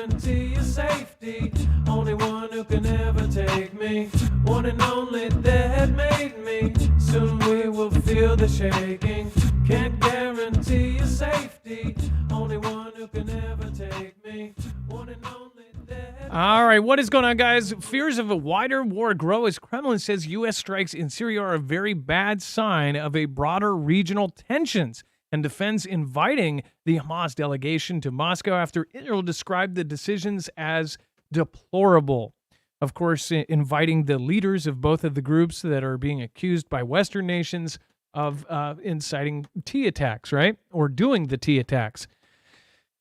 guarantee your safety. Only one who can ever take me. One and only that made me. Soon we will feel the shaking. Can't guarantee your safety. Only one who can ever take me. One and only that. All right, what is going on, guys? Fears of a wider war grow as Kremlin says U.S. strikes in Syria are a very bad sign of a broader regional tensions, and defends inviting the Hamas delegation to Moscow after Israel described the decisions as deplorable. Of course, inviting the leaders of both of the groups that are being accused by Western nations of inciting T attacks, right? Or doing the T attacks.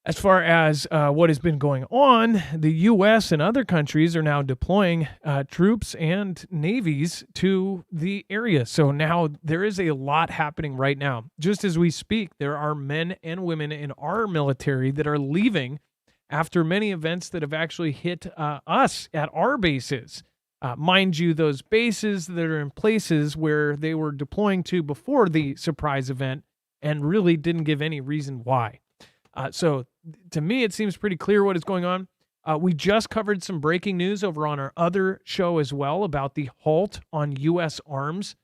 As far as what has been going on, the U.S. and other countries are now deploying troops and navies to the area. So now there is a lot happening right now. Just as we speak, there are men and women in our military that are leaving after many events that have actually hit us at our bases. Mind you, those bases that are in places where they were deploying to before the surprise event and really didn't give any reason why. So to me, it seems pretty clear what is going on. We just covered some breaking news over on our other show as well about the halt on U.S. arms.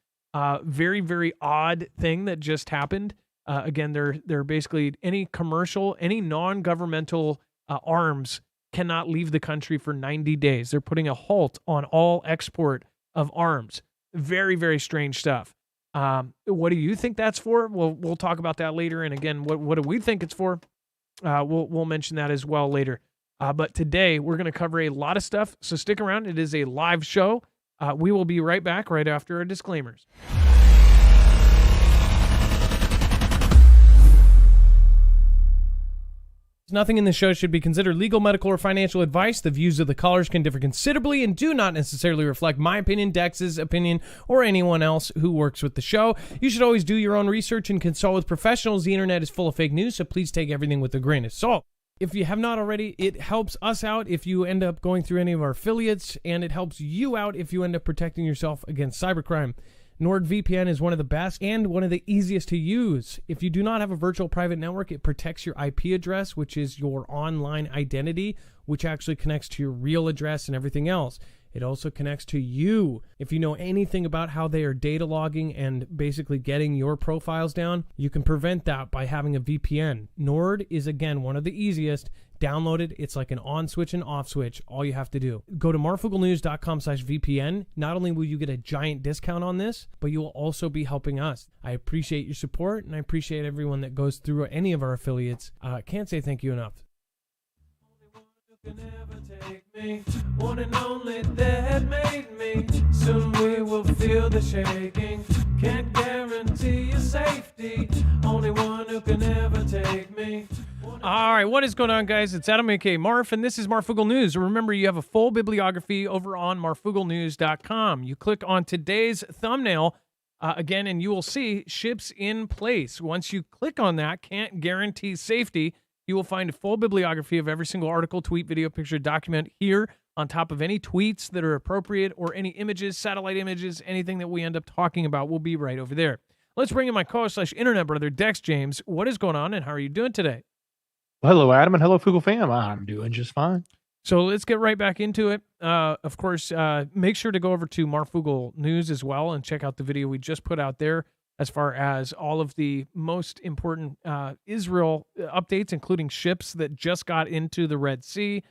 Very, very odd thing that just happened. Again, they're basically any commercial, any non-governmental arms cannot leave the country for 90 days. They're putting a halt on all export of arms. Very, very strange stuff. What do you think that's for? We'll talk about that later. And again, what do we think it's for? We'll mention that as well later. But today we're going to cover a lot of stuff, so stick around. It is a live show. We will be right back right after our disclaimers. Nothing in this show should be considered legal, medical, or financial advice. The views of the callers can differ considerably and do not necessarily reflect my opinion, Dex's opinion, or anyone else who works with the show. You should always do your own research and consult with professionals. The internet is full of fake news, so please take everything with a grain of salt. If you have not already, it helps us out if you end up going through any of our affiliates, and it helps you out if you end up protecting yourself against cybercrime. NordVPN is one of the best and one of the easiest to use. If you do not have a virtual private network, it protects your IP address, which is your online identity, which actually connects to your real address and everything else. It also connects to you. If you know anything about how they are data logging and basically getting your profiles down, you can prevent that by having a VPN. Nord is, again, one of the easiest. Download it. It's like an on switch and off switch. All you have to do. Go to marfooglenews.com/VPN. Not only will you get a giant discount on this, but you will also be helping us. I appreciate your support, and I appreciate everyone that goes through any of our affiliates. Can't say thank you enough. Can never take me. One and only that made me. Soon we will feel the shaking. Can't guarantee your safety. Only one who can ever take me. All right, what is going on, guys? It's Adam, aka Marf, and this is Marfoogle News. Remember, you have a full bibliography over on marfooglenews.com. You click on today's thumbnail, again, and you will see ships in place. Once you click on that, can't guarantee safety, you will find a full bibliography of every single article, tweet, video, picture, document here on top of any tweets that are appropriate or any images, satellite images, anything that we end up talking about will be right over there. Let's bring in my co-host/internet brother, Dex James. What is going on and how are you doing today? Well, hello, Adam, and hello, Foogle fam. I'm doing just fine. So let's get right back into it. Of course, make sure to go over to Marfoogle News as well and check out the video we just put out there as far as all of the most important Israel updates, including ships that just got into the Red Sea.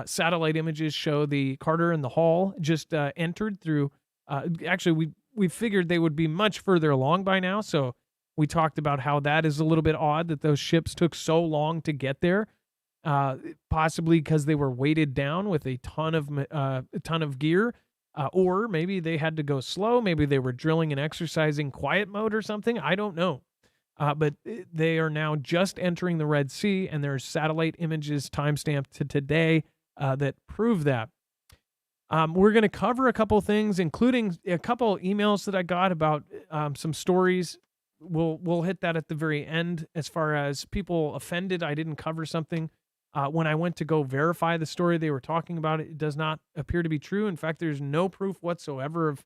Satellite images show the Carter and the Hall just entered through. Actually, we figured they would be much further along by now, so we talked about how that is a little bit odd that those ships took so long to get there, possibly because they were weighted down with a ton of gear. Or maybe they had to go slow. Maybe they were drilling and exercising quiet mode or something. I don't know. But they are now just entering the Red Sea, and there's satellite images timestamped to today that prove that. We're going to cover a couple things, including a couple emails that I got about some stories. We'll hit that at the very end as far as people offended I didn't cover something. When I went to go verify the story they were talking about, it does not appear to be true. In fact, there's no proof whatsoever of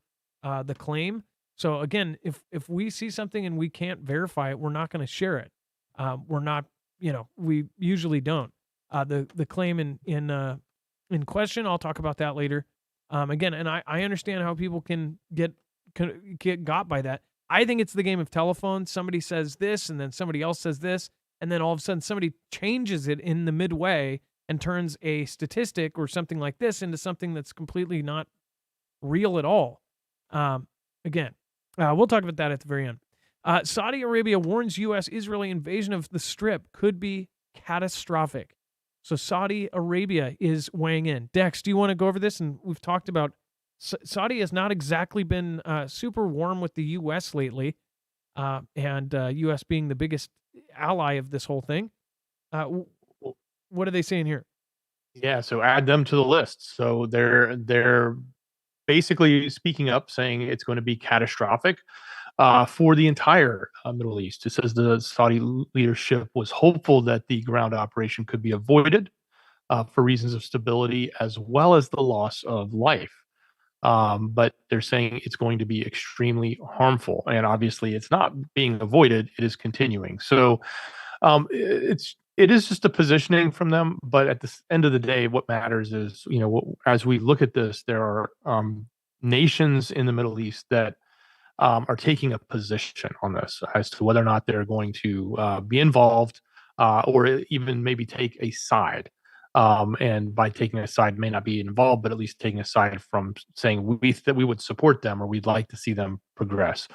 the claim. So again, if we see something and we can't verify it, we're not going to share it. We're not, we usually don't. the claim in question. I'll talk about that later. Again, and I understand how people can get got by that. I think it's the game of telephone. Somebody says this, and then somebody else says this, and then all of a sudden somebody changes it in the midway and turns a statistic or something like this into something that's completely not real at all. Again, we'll talk about that at the very end. Saudi Arabia warns U.S. Israeli invasion of the Strip could be catastrophic. So Saudi Arabia is weighing in. Dex, do you want to go over this? And we've talked about Saudi has not exactly been super warm with the U.S. lately, and U.S. being the biggest ally of this whole thing. What are they saying here? Yeah, so add them to the list. So they're basically speaking up, saying it's going to be catastrophic for the entire Middle East. It says the Saudi leadership was hopeful that the ground operation could be avoided for reasons of stability as well as the loss of life. But they're saying it's going to be extremely harmful, and obviously it's not being avoided; it is continuing. So it is just a positioning from them. But at the end of the day, what matters is, as we look at this, there are nations in the Middle East that are taking a position on this as to whether or not they're going to be involved or even maybe take a side. And by taking a side, may not be involved, but at least taking a side from saying we would support them or we'd like to see them progress.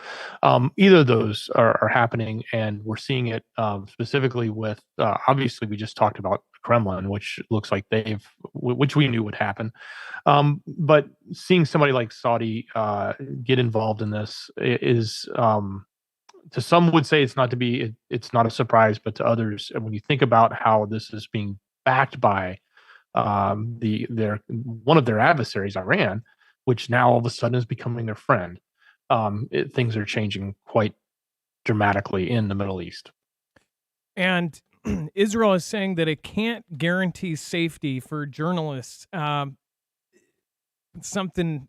Either of those are happening, and we're seeing it specifically with obviously we just talked about Kremlin, which looks like which we knew would happen. But seeing somebody like Saudi get involved in this is, to some would say it's not a surprise, but to others, when you think about how this is being backed by one of their adversaries, Iran, which now all of a sudden is becoming their friend. Things are changing quite dramatically in the Middle East. And Israel is saying that it can't guarantee safety for journalists. Something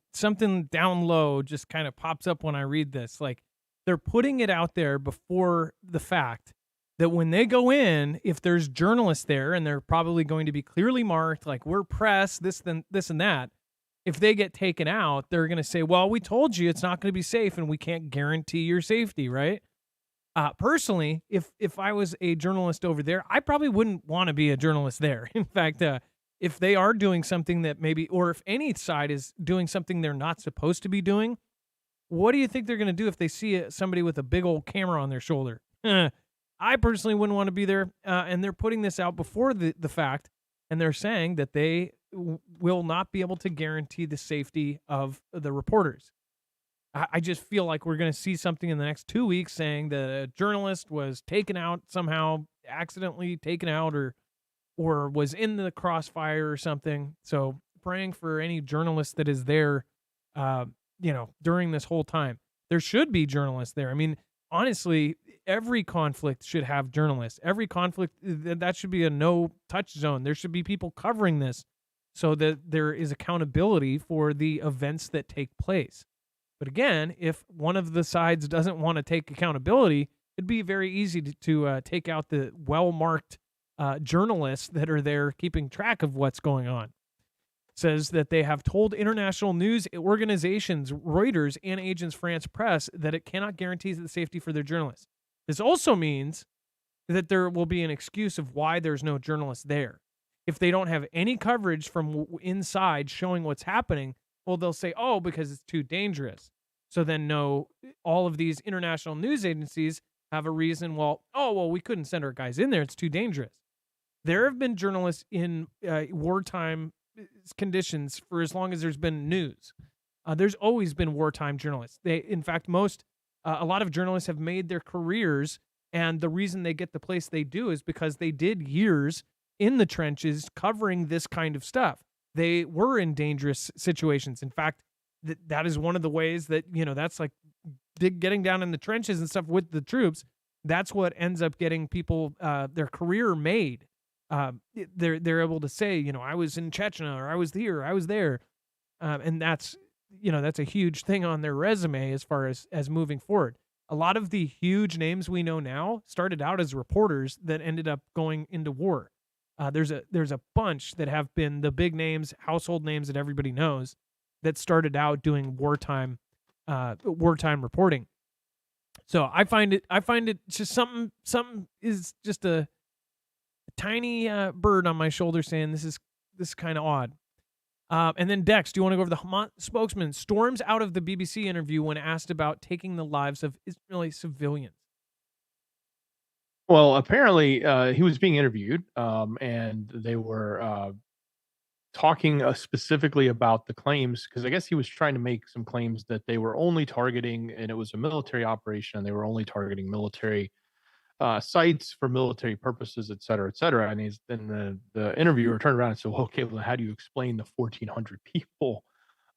down low just kind of pops up when I read this. Like, they're putting it out there before the fact that when they go in, if there's journalists there, and they're probably going to be clearly marked, like, we're press, this and that, if they get taken out, they're going to say, well, we told you it's not going to be safe and we can't guarantee your safety, right? Personally, if I was a journalist over there, I probably wouldn't want to be a journalist there. In fact, if they are doing something that maybe, or if any side is doing something they're not supposed to be doing, what do you think they're going to do if they see somebody with a big old camera on their shoulder? I personally wouldn't want to be there, and they're putting this out before the fact, and they're saying that they will not be able to guarantee the safety of the reporters. I just feel like we're going to see something in the next 2 weeks saying that a journalist was taken out somehow, accidentally taken out, or was in the crossfire or something. So praying for any journalist that is there, during this whole time. There should be journalists there. I mean, honestly, every conflict should have journalists. Every conflict, that should be a no-touch zone. There should be people covering this so that there is accountability for the events that take place. But again, if one of the sides doesn't want to take accountability, it'd be very easy to take out the well-marked journalists that are there keeping track of what's going on. It says that they have told international news organizations, Reuters, and Agence France Presse that it cannot guarantee the safety for their journalists. This also means that there will be an excuse of why there's no journalists there. If they don't have any coverage from inside showing what's happening, well, they'll say, oh, because it's too dangerous. So then all of these international news agencies have a reason, we couldn't send our guys in there. It's too dangerous. There have been journalists in wartime conditions for as long as there's been news. There's always been wartime journalists. In fact, a lot of journalists have made their careers, and the reason they get the place they do is because they did years in the trenches covering this kind of stuff. They were in dangerous situations. In fact, that is one of the ways that, that's like getting down in the trenches and stuff with the troops. That's what ends up getting people their career made. They're able to say, I was in Chechnya, or I was here, I was there. And that's a huge thing on their resume as far as moving forward. A lot of the huge names we know now started out as reporters that ended up going into war. There's a bunch that have been the big names, household names that everybody knows, that started out doing wartime reporting. So I find it just something is just a tiny bird on my shoulder saying this is kind of odd. And then Dex, do you want to go over the Hamas spokesman storms out of the BBC interview when asked about taking the lives of Israeli civilians? Well, apparently he was being interviewed, and they were talking specifically about the claims, because I guess he was trying to make some claims that they were only targeting, and it was a military operation, and they were only targeting military sites for military purposes, et cetera, et cetera. And then the interviewer turned around and said, well, okay, well, how do you explain the 1,400 people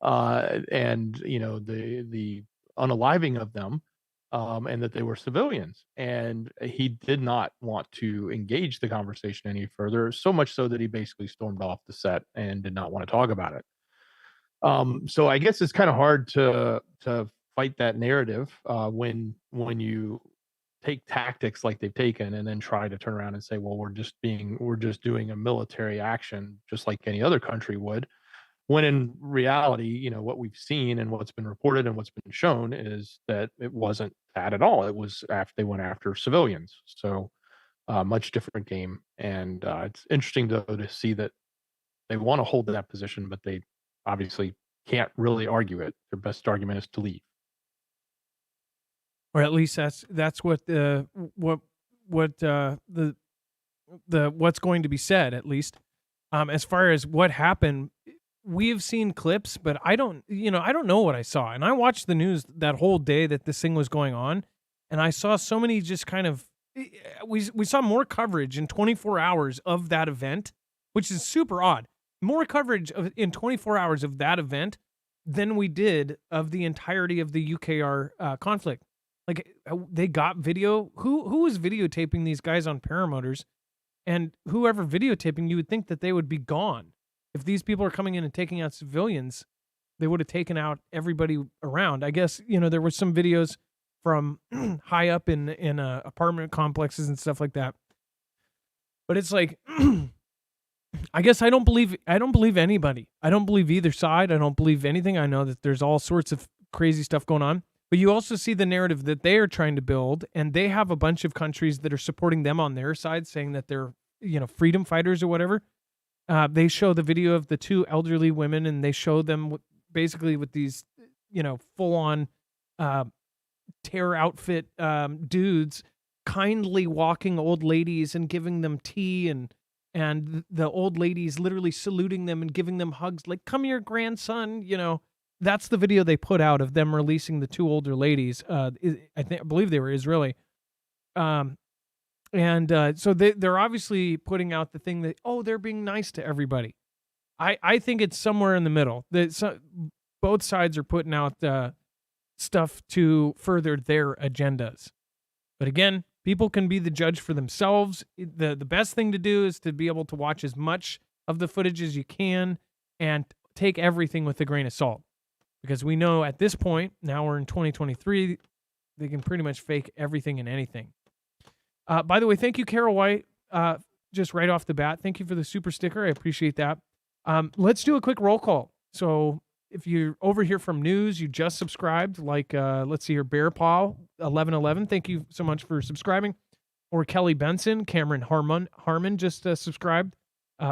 and the unaliving of them, and that they were civilians? And he did not want to engage the conversation any further, so much so that he basically stormed off the set and did not want to talk about it. So I guess it's kind of hard to fight that narrative when you take tactics like they've taken and then try to turn around and say, well, we're just doing a military action just like any other country would, when in reality, what we've seen and what's been reported and what's been shown is that it wasn't that at all. It was after they went after civilians. So much different game. And it's interesting to see that they want to hold that position, but they obviously can't really argue it. Their best argument is to leave. Or at least that's what the what's going to be said, at least. As far as what happened, we've seen clips, but I don't know what I saw. And I watched the news that whole day that this thing was going on, and I saw so many just kind of we saw more coverage in 24 hours of that event, which is super odd. More coverage in 24 hours of that event than we did of the entirety of the UKR conflict. Like, they got video. Who was videotaping these guys on paramotors? And whoever videotaping, you would think that they would be gone. If these people are coming in and taking out civilians, they would have taken out everybody around. I guess, there were some videos from high up in apartment complexes and stuff like that. But it's like, I guess I don't believe anybody. I don't believe either side. I don't believe anything. I know that there's all sorts of crazy stuff going on. But you also see the narrative that they are trying to build, and they have a bunch of countries that are supporting them on their side, saying that they're, freedom fighters or whatever. They show the video of the two elderly women, and they show them basically with these, full-on terror outfit dudes kindly walking old ladies and giving them tea, and the old ladies literally saluting them and giving them hugs, like, come here, grandson, That's the video they put out of them releasing the two older ladies. I believe they were Israeli. So they're obviously putting out the thing that, they're being nice to everybody. I think it's somewhere in the middle. Both sides are putting out stuff to further their agendas. But again, people can be the judge for themselves. The best thing to do is to be able to watch as much of the footage as you can and take everything with a grain of salt. Because we know at this point, now we're in 2023, they can pretty much fake everything and anything. By the way, thank you, Carol White, just right off the bat. Thank you for the super sticker. I appreciate that. Let's do a quick roll call. So if you're over here from news, you just subscribed, like, let's see here, Bear Paw 1111. Thank you so much for subscribing. Or Kelly Benson, Cameron Harmon just subscribed.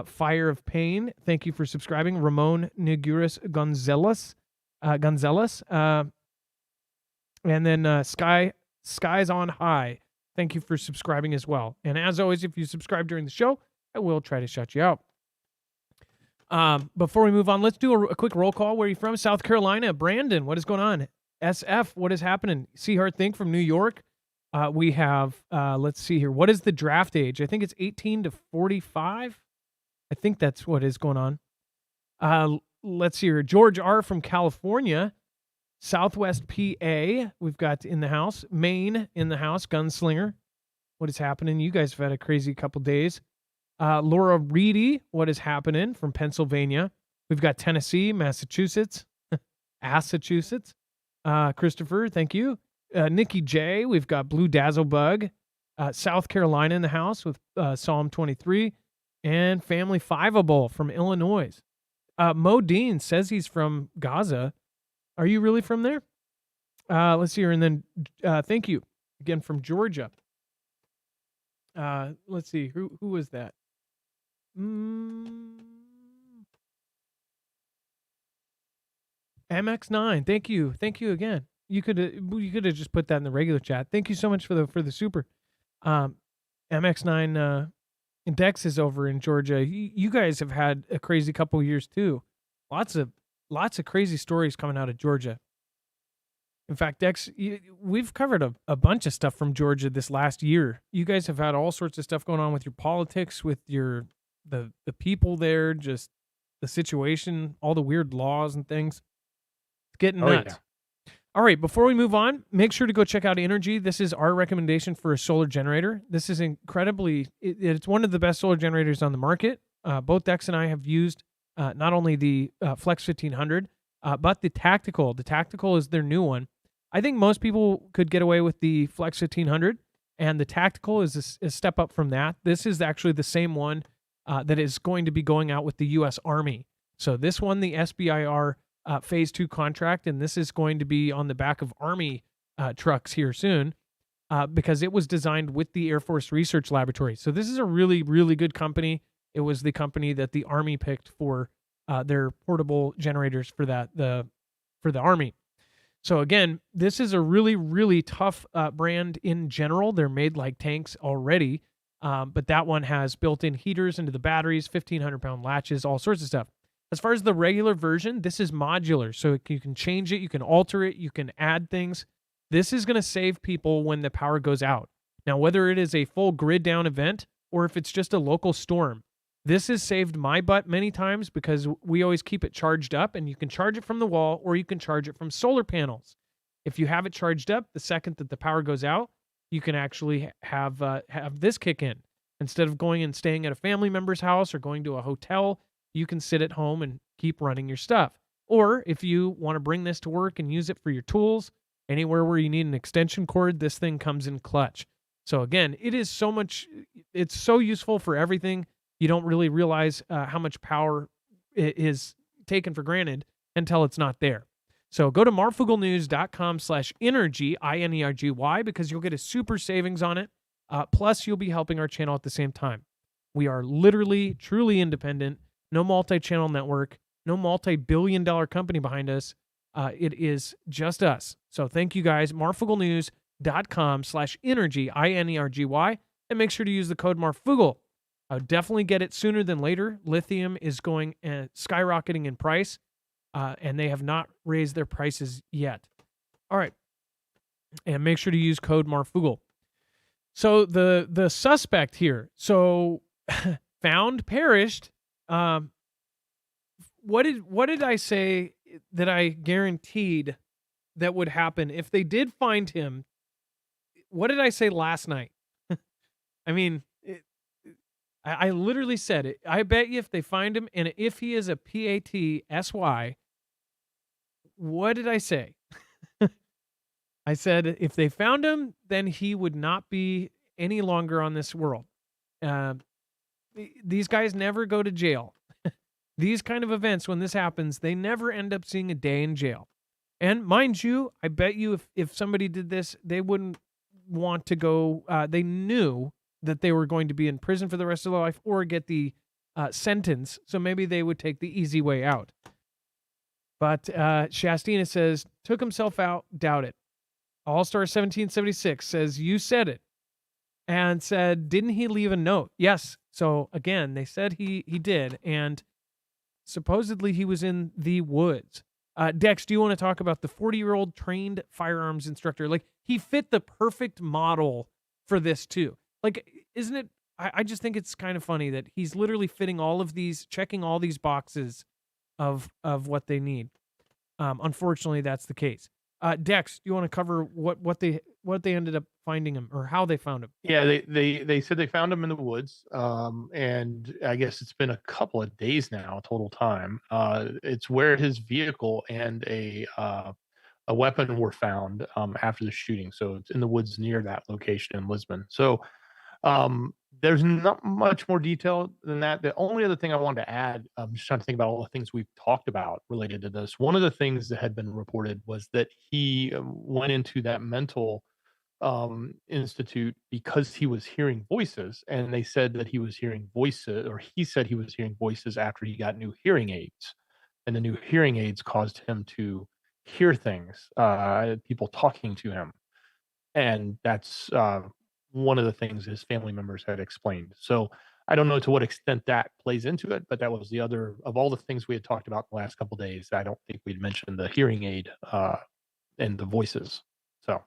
Fire of Pain, thank you for subscribing. Ramon Niguris Gonzalez. And then Skies on High, thank you for subscribing as well. And as always, if you subscribe during the show, I will try to shut you out. Before we move on, let's do a quick roll call. Where are you from? South Carolina. Brandon, what is going on? SF, what is happening? Seahart Think from New York. We have, let's see here. What is the draft age? I think it's 18 to 45. I think that's what is going on. Let's see here. George R. from California. Southwest PA, we've got in the house. Maine in the house. Gunslinger, what is happening? You guys have had a crazy couple days. Laura Reedy, what is happening from Pennsylvania? We've got Tennessee, Massachusetts. Christopher, thank you. Nikki J, we've got Blue Dazzle Bug. South Carolina in the house with Psalm 23. And Family Fiveable from Illinois. Mo Dean says he's from Gaza. Are you really from there? Let's see here. And then thank you again from Georgia. Let's see. Who was that? MX9. Thank you. Thank you again. You could have just put that in the regular chat. Thank you so much for the super. MX9 Dex is over in Georgia. You guys have had a crazy couple years too. Lots of crazy stories coming out of Georgia. In fact, Dex, we've covered a bunch of stuff from Georgia this last year. You guys have had all sorts of stuff going on with your politics, with the people there, just the situation, all the weird laws and things. It's getting nuts. Yeah. All right, before we move on, make sure to go check out Inergy. This is our recommendation for a solar generator. This is it's one of the best solar generators on the market. Both Dex and I have used not only the Flex 1500, but the Tactical. The Tactical is their new one. I think most people could get away with the Flex 1500, and the Tactical is a step up from that. This is actually the same one that is going to be going out with the U.S. Army. So this one, the SBIR Phase 2 contract, and this is going to be on the back of Army trucks here soon because it was designed with the Air Force Research Laboratory. So this is a really, really good company. It was the company that the Army picked for their portable generators for the Army. So again, this is a really, really tough brand in general. They're made like tanks already, but that one has built-in heaters into the batteries, 1,500-pound latches, all sorts of stuff. As far as the regular version, this is modular, so you can change it, you can alter it, you can add things. This is going to save people when the power goes out. Now, whether it is a full grid down event or if it's just a local storm, this has saved my butt many times because we always keep it charged up, and you can charge it from the wall or you can charge it from solar panels. If you have it charged up, the second that the power goes out, you can actually have this kick in. Instead of going and staying at a family member's house or going to a hotel, you can sit at home and keep running your stuff. Or if you want to bring this to work and use it for your tools, anywhere where you need an extension cord, this thing comes in clutch. So again, it's so useful for everything. You don't really realize how much power is taken for granted until it's not there. So go to marfooglenews.com/Inergy, Inergy, because you'll get a super savings on it. Plus, you'll be helping our channel at the same time. We are literally, truly independent. No multi-channel network, no multi-billion-dollar company behind us. It is just us. So thank you guys. marfooglenews.com/Inergy, Inergy, and make sure to use the code Marfoogle. I would definitely get it sooner than later. Lithium is going skyrocketing in price, and they have not raised their prices yet. All right. And make sure to use code Marfoogle. So the suspect here, found, perished. What did I say that I guaranteed that would happen if they did find him? What did I say last night? I mean, I literally said it. I bet you if they find him, and if he is a PATSY, what did I say? I said if they found him, then he would not be any longer on this world. These guys never go to jail. These kind of events, when this happens, they never end up seeing a day in jail. And mind you, I bet you if somebody did this, they wouldn't want to go. They knew that they were going to be in prison for the rest of their life or get the sentence. So maybe they would take the easy way out. But Shastina says, took himself out, doubt it. All-Star 1776 says, you said it. And said, didn't he leave a note? Yes. So again, they said he did. And supposedly he was in the woods. Dex, do you want to talk about the 40-year-old trained firearms instructor? Like, he fit the perfect model for this too. Like, isn't it? I just think it's kind of funny that he's literally fitting all of these, checking all these boxes of what they need. Unfortunately, that's the case. Dex, do you want to cover what they ended up finding him or how they found him? Yeah, they said they found him in the woods, and I guess it's been a couple of days now total time. It's where his vehicle and a weapon were found after the shooting. So it's in the woods near that location in Lisbon. So There's not much more detail than that. The only other thing I wanted to add, I'm just trying to think about all the things we've talked about related to this. One of the things that had been reported was that he went into that mental institute because he was hearing voices, and they said that he was hearing voices, or he said he was hearing voices after he got new hearing aids, and the new hearing aids caused him to hear things, people talking to him, and that's one of the things his family members had explained. So I don't know to what extent that plays into it, but that was the other of all the things we had talked about the last couple of days. I don't think we'd mentioned the hearing aid and the voices. So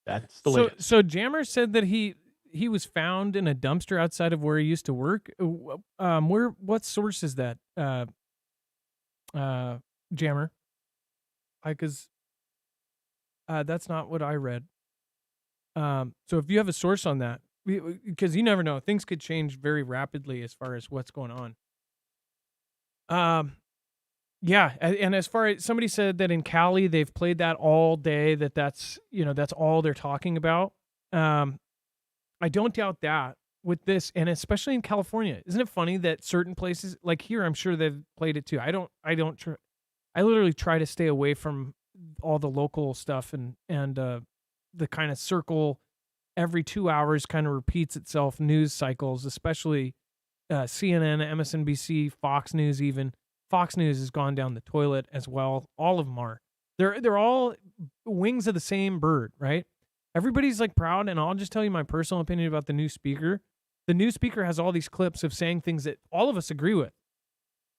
that's the latest. So Jammer said that he was found in a dumpster outside of where he used to work. What source is that? Jammer. Because that's not what I read. So if you have a source on that, because you never know, things could change very rapidly as far as what's going on. Yeah, and as far as somebody said that in Cali they've played that all day, that's all they're talking about. I don't doubt that with this, and especially in California. Isn't it funny that certain places like here, I'm sure they've played it too. I literally try to stay away from all the local stuff and the kind of circle every 2 hours kind of repeats itself news cycles, especially CNN, MSNBC, Fox News. Even Fox News has gone down the toilet as well. All of them are. They're all wings of the same bird, right? Everybody's like proud, and I'll just tell you my personal opinion about the new speaker. The new speaker has all these clips of saying things that all of us agree with.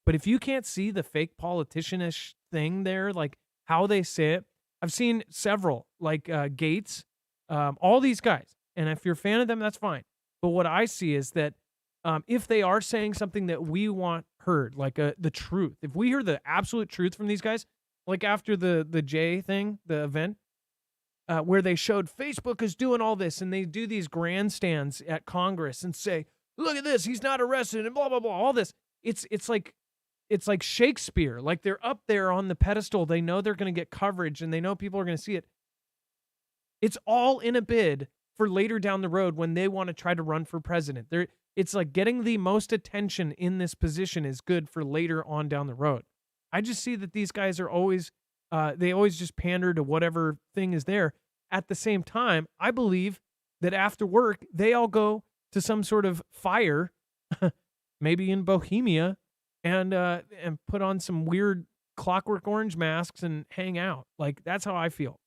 But if you can't see the fake politician-ish thing there, like how they say it, I've seen several, like Gates, all these guys. And if you're a fan of them, that's fine. But what I see is that if they are saying something that we want heard, like the truth, if we hear the absolute truth from these guys, like after the J thing, the event, where they showed Facebook is doing all this, and they do these grandstands at Congress and say, look at this, he's not arrested, and blah, blah, blah, all this. It's like Shakespeare. Like they're up there on the pedestal. They know they're going to get coverage, and they know people are going to see it. It's all in a bid for later down the road when they want to try to run for president. It's like getting the most attention in this position is good for later on down the road. I just see that these guys are always, they always just pander to whatever thing is there. At the same time, I believe that after work, they all go to some sort of fire, maybe in Bohemia, and put on some weird Clockwork Orange masks and hang out. Like that's how I feel.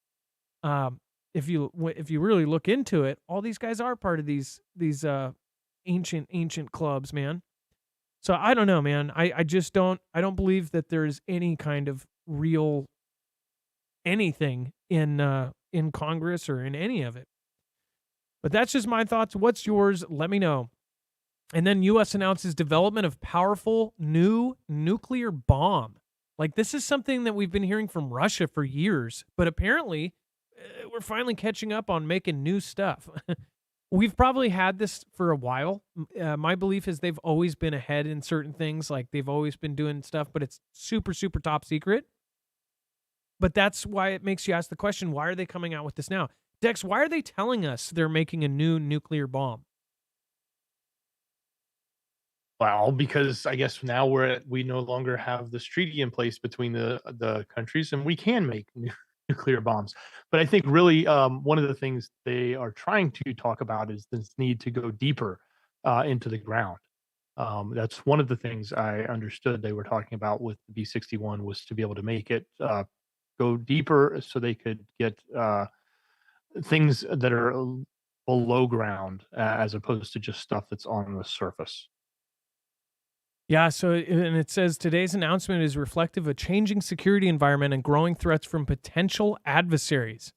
If you really look into it, all these guys are part of these ancient clubs, man. So I don't know, man. I just don't believe that there's any kind of real anything in Congress or in any of it. But that's just my thoughts. What's yours? Let me know. And then U.S. announces development of powerful new nuclear bomb. Like this is something that we've been hearing from Russia for years, but apparently we're finally catching up on making new stuff. We've probably had this for a while. My belief is they've always been ahead in certain things. Like they've always been doing stuff, but it's super, super top secret. But that's why it makes you ask the question, why are they coming out with this now? Dex, why are they telling us they're making a new nuclear bomb? Well, because I guess now we no longer have this treaty in place between the countries, and we can make nuclear bombs. But I think really one of the things they are trying to talk about is this need to go deeper into the ground. That's one of the things I understood they were talking about with the B-61 was to be able to make it go deeper so they could get things that are below ground as opposed to just stuff that's on the surface. Yeah, so and it says today's announcement is reflective of a changing security environment and growing threats from potential adversaries.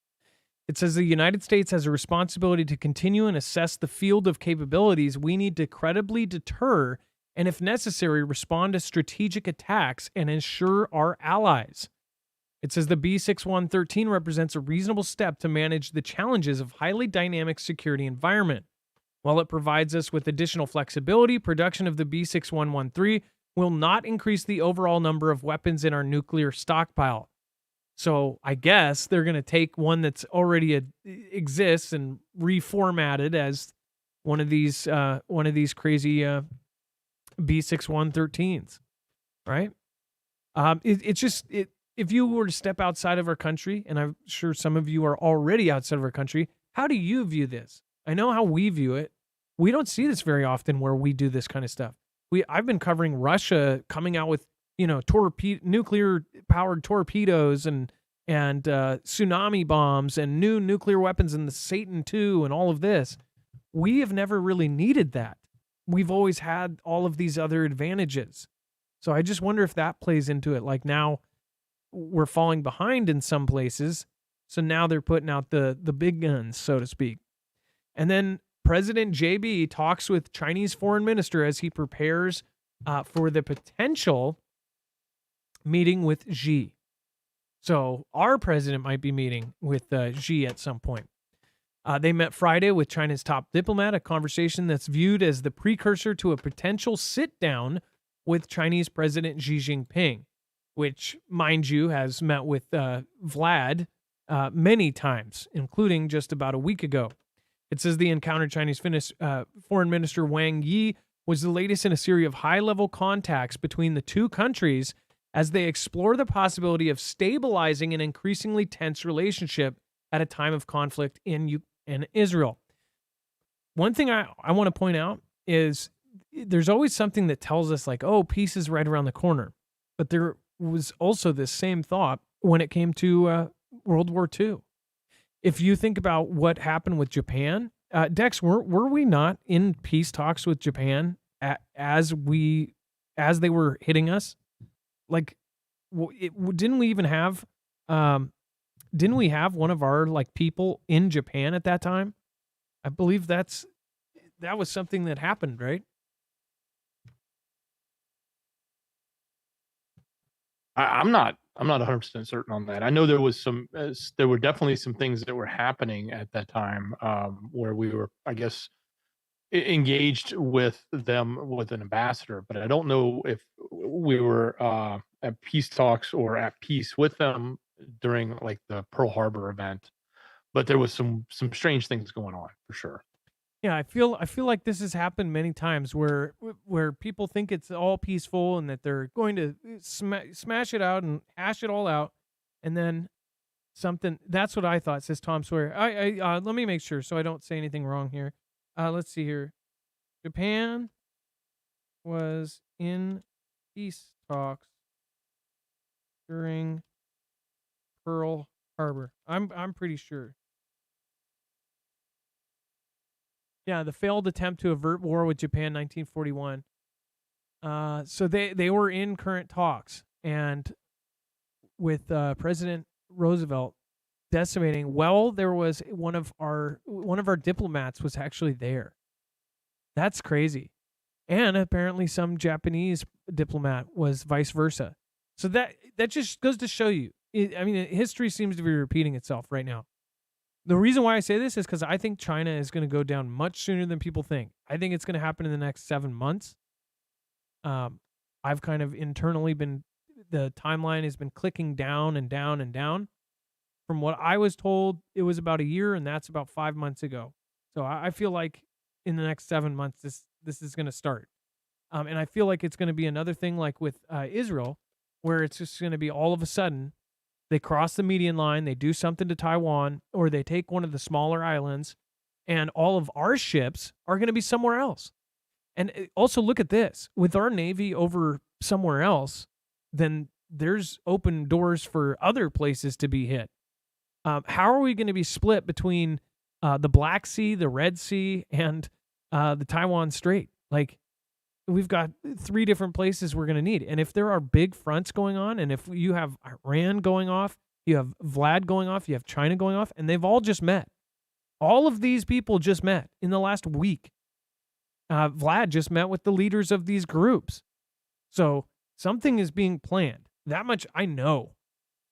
It says the United States has a responsibility to continue and assess the field of capabilities we need to credibly deter and, if necessary, respond to strategic attacks and ensure our allies. It says the B-6113 represents a reasonable step to manage the challenges of highly dynamic security environment. While it provides us with additional flexibility, production of the B-6113 will not increase the overall number of weapons in our nuclear stockpile. So I guess they're going to take one that's already exists and reformat it as one of these crazy B6113s, right? It's just if you were to step outside of our country, and I'm sure some of you are already outside of our country, how do you view this? I know how we view it. We don't see this very often where we do this kind of stuff. I've been covering Russia coming out with nuclear powered torpedoes and tsunami bombs and new nuclear weapons and the Satan II and all of this. We have never really needed that. We've always had all of these other advantages. So I just wonder if that plays into it. Like now we're falling behind in some places. So now they're putting out the big guns, so to speak. And then President JB talks with Chinese foreign minister as he prepares for the potential meeting with Xi. So our president might be meeting with Xi at some point. They met Friday with China's top diplomat, a conversation that's viewed as the precursor to a potential sit-down with Chinese President Xi Jinping, which, mind you, has met with Vlad many times, including just about a week ago. It says the encounter Chinese Foreign Minister Wang Yi was the latest in a series of high-level contacts between the two countries as they explore the possibility of stabilizing an increasingly tense relationship at a time of conflict in Israel. One thing I want to point out is there's always something that tells us like, oh, peace is right around the corner. But there was also this same thought when it came to World War II. If you think about what happened with Japan, Dex, were we not in peace talks with Japan as they were hitting us? Like, didn't we even have didn't we have one of our like people in Japan at that time? I believe that was something that happened, right? I'm not 100% certain on that. I know there were definitely some things that were happening at that time where we were, I guess, engaged with them with an ambassador, but I don't know if we were at peace talks or at peace with them during like the Pearl Harbor event. But there was some strange things going on for sure. Yeah, I feel like this has happened many times where people think it's all peaceful and that they're going to smash it out and hash it all out, and then something. That's what I thought. Says Tom Sawyer. I let me make sure so I don't say anything wrong here. Let's see here. Japan was in peace talks during Pearl Harbor. I'm pretty sure. Yeah, the failed attempt to avert war with Japan, 1941. So they were in current talks, and with President Roosevelt decimating. Well, there was one of our diplomats was actually there. That's crazy, and apparently some Japanese diplomat was vice versa. So that just goes to show you. History seems to be repeating itself right now. The reason why I say this is because I think China is going to go down much sooner than people think. I think it's going to happen in the next 7 months. I've kind of internally the timeline has been clicking down and down and down. From what I was told, it was about a year, and that's about 5 months ago. So I feel like in the next 7 months, this is going to start. And I feel like it's going to be another thing like with Israel, where it's just going to be all of a sudden, they cross the median line, they do something to Taiwan, or they take one of the smaller islands, and all of our ships are going to be somewhere else. And also look at this. With our Navy over somewhere else, then there's open doors for other places to be hit. How are we going to be split between the Black Sea, the Red Sea, and the Taiwan Strait? Like, we've got 3 different places we're going to need. And if there are big fronts going on, and if you have Iran going off, you have Vlad going off, you have China going off, and they've all just met. All of these people just met in the last week. Vlad just met with the leaders of these groups. So something is being planned. That much I know.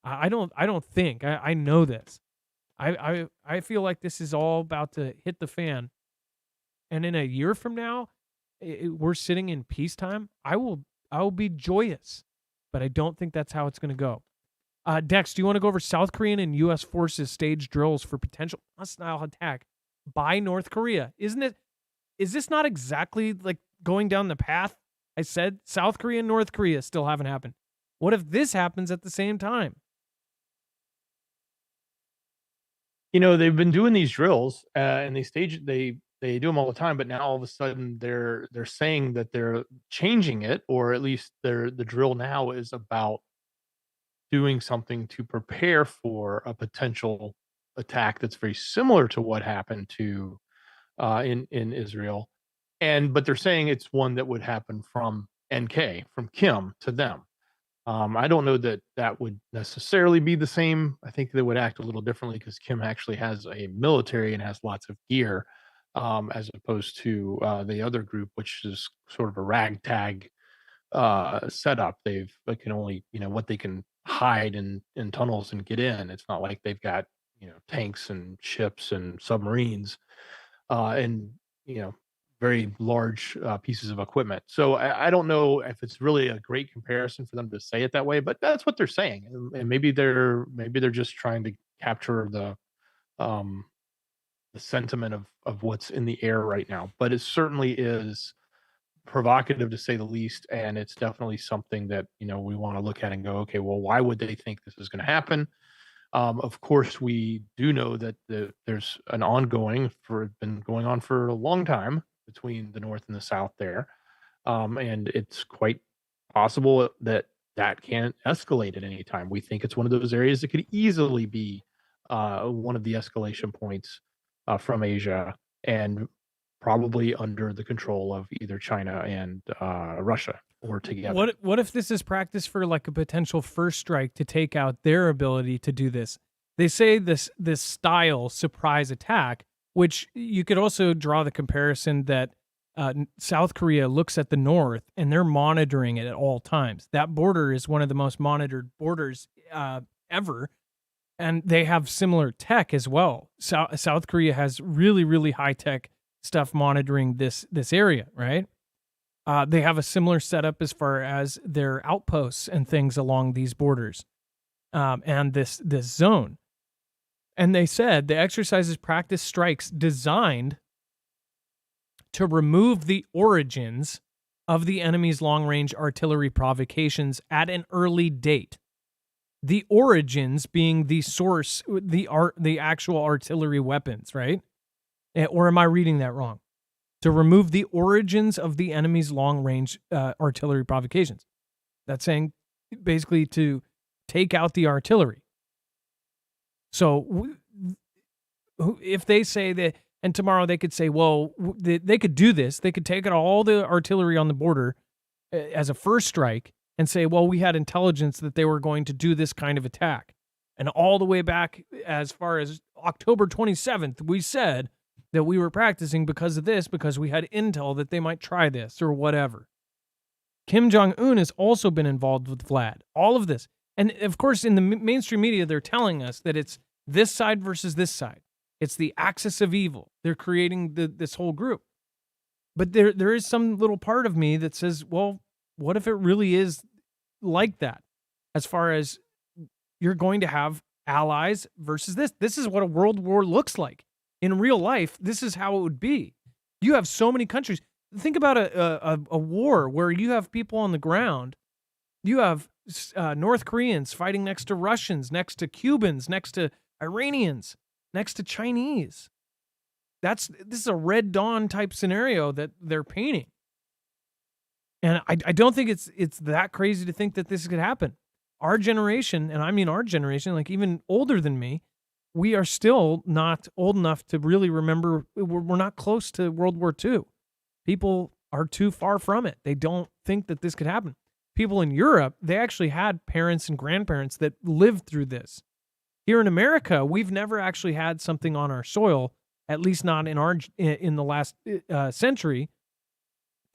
I don't think. I know this. I feel like this is all about to hit the fan. And in a year from now, we're sitting in peacetime. I will be joyous, but I don't think that's how it's going to go. Dex, do you want to go over South Korean and U.S. forces stage drills for potential hostile attack by North Korea? Is this not exactly like going down the path I said? South Korea and North Korea still haven't happened. What if this happens at the same time? They've been doing these drills, and they do them all the time, but now all of a sudden they're saying that they're changing it, or at least the drill now is about doing something to prepare for a potential attack that's very similar to what happened to in Israel, but they're saying it's one that would happen from from Kim to them. I don't know that that would necessarily be the same. I think they would act a little differently because Kim actually has a military and has lots of gear, as opposed to the other group, which is sort of a ragtag setup. They can only, what they can hide in tunnels and get in. It's not like they've got, tanks and ships and submarines, and, very large pieces of equipment. So I don't know if it's really a great comparison for them to say it that way, but that's what they're saying. And maybe they're just trying to capture the sentiment of what's in the air right now. But it certainly is provocative to say the least, and it's definitely something that we want to look at and go, okay, well, why would they think this is going to happen? Of course, we do know that there's an been going on for a long time between the North and the South there, and it's quite possible that that can escalate at any time. We think it's one of those areas that could easily be one of the escalation points from Asia, and probably under the control of either China and Russia, or together. What if this is practice for like a potential first strike to take out their ability to do this? They say this style surprise attack, which you could also draw the comparison that South Korea looks at the North and they're monitoring it at all times. That border is one of the most monitored borders ever. And they have similar tech as well. South Korea has really, really high tech stuff monitoring this area, right? They have a similar setup as far as their outposts and things along these borders, and this zone. And they said the exercises practice strikes designed to remove the origins of the enemy's long-range artillery provocations at an early date. The origins being the source, the actual artillery weapons, right? Or am I reading that wrong? To remove the origins of the enemy's long-range artillery provocations. That's saying basically to take out the artillery. So if they say that, and tomorrow they could say, well, they could do this. They could take out all the artillery on the border as a first strike and say, well, we had intelligence that they were going to do this kind of attack. And all the way back as far as October 27th, we said that we were practicing because of this, because we had intel that they might try this or whatever. Kim Jong-un has also been involved with Vlad. All of this. And of course, in the mainstream media, they're telling us that it's this side versus this side. It's the axis of evil. They're creating this whole group. But there is some little part of me that says, well, what if it really is like that? As far as you're going to have allies versus this. This is what a world war looks like. In real life, this is how it would be. You have so many countries. Think about a war where you have people on the ground. You have North Koreans fighting next to Russians, next to Cubans, next to Iranians, next to Chinese. This is a Red Dawn type scenario that they're painting. And I don't think it's that crazy to think that this could happen. Our generation, and I mean our generation, like even older than me, we are still not old enough to really remember. We're not close to World War II. People are too far from it. They don't think that this could happen. People in Europe, they actually had parents and grandparents that lived through this. Here in America, we've never actually had something on our soil, at least not in the last century,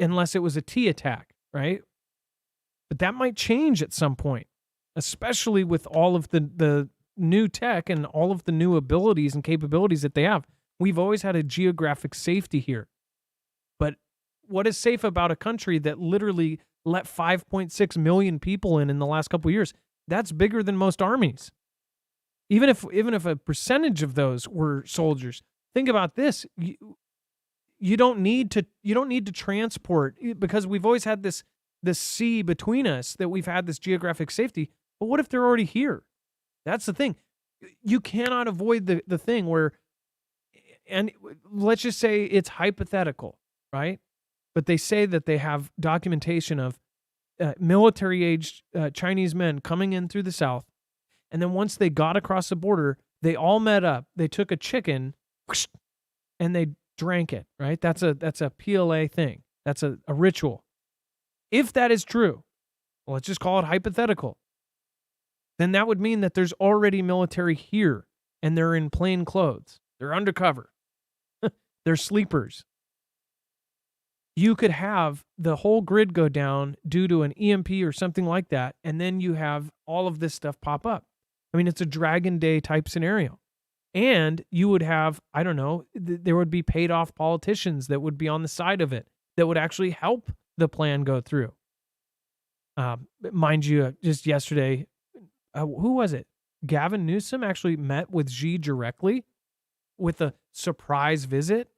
unless it was a T attack, right? But that might change at some point, especially with all of the new tech and all of the new abilities and capabilities that they have. We've always had a geographic safety here. But what is safe about a country that literally let 5.6 million people in the last couple of years? That's bigger than most armies. Even if a percentage of those were soldiers, think about this. You don't need to transport, because we've always had this sea between us, that we've had this geographic safety. But what if they're already here? That's the thing. You cannot avoid the thing where, and let's just say it's hypothetical, right? But they say that they have documentation of military-aged Chinese men coming in through the south, and then once they got across the border, they all met up. They took a chicken, whoosh, and they drank it, right? That's a PLA thing. That's a ritual. If that is true, well, let's just call it hypothetical, then that would mean that there's already military here, and they're in plain clothes. They're undercover. They're sleepers. You could have the whole grid go down due to an EMP or something like that, and then you have all of this stuff pop up. I mean, it's a Dragon Day type scenario. And you would have, I don't know, there would be paid off politicians that would be on the side of it, that would actually help the plan go through. Mind you, just yesterday, who was it? Gavin Newsom actually met with Xi directly with a surprise visit.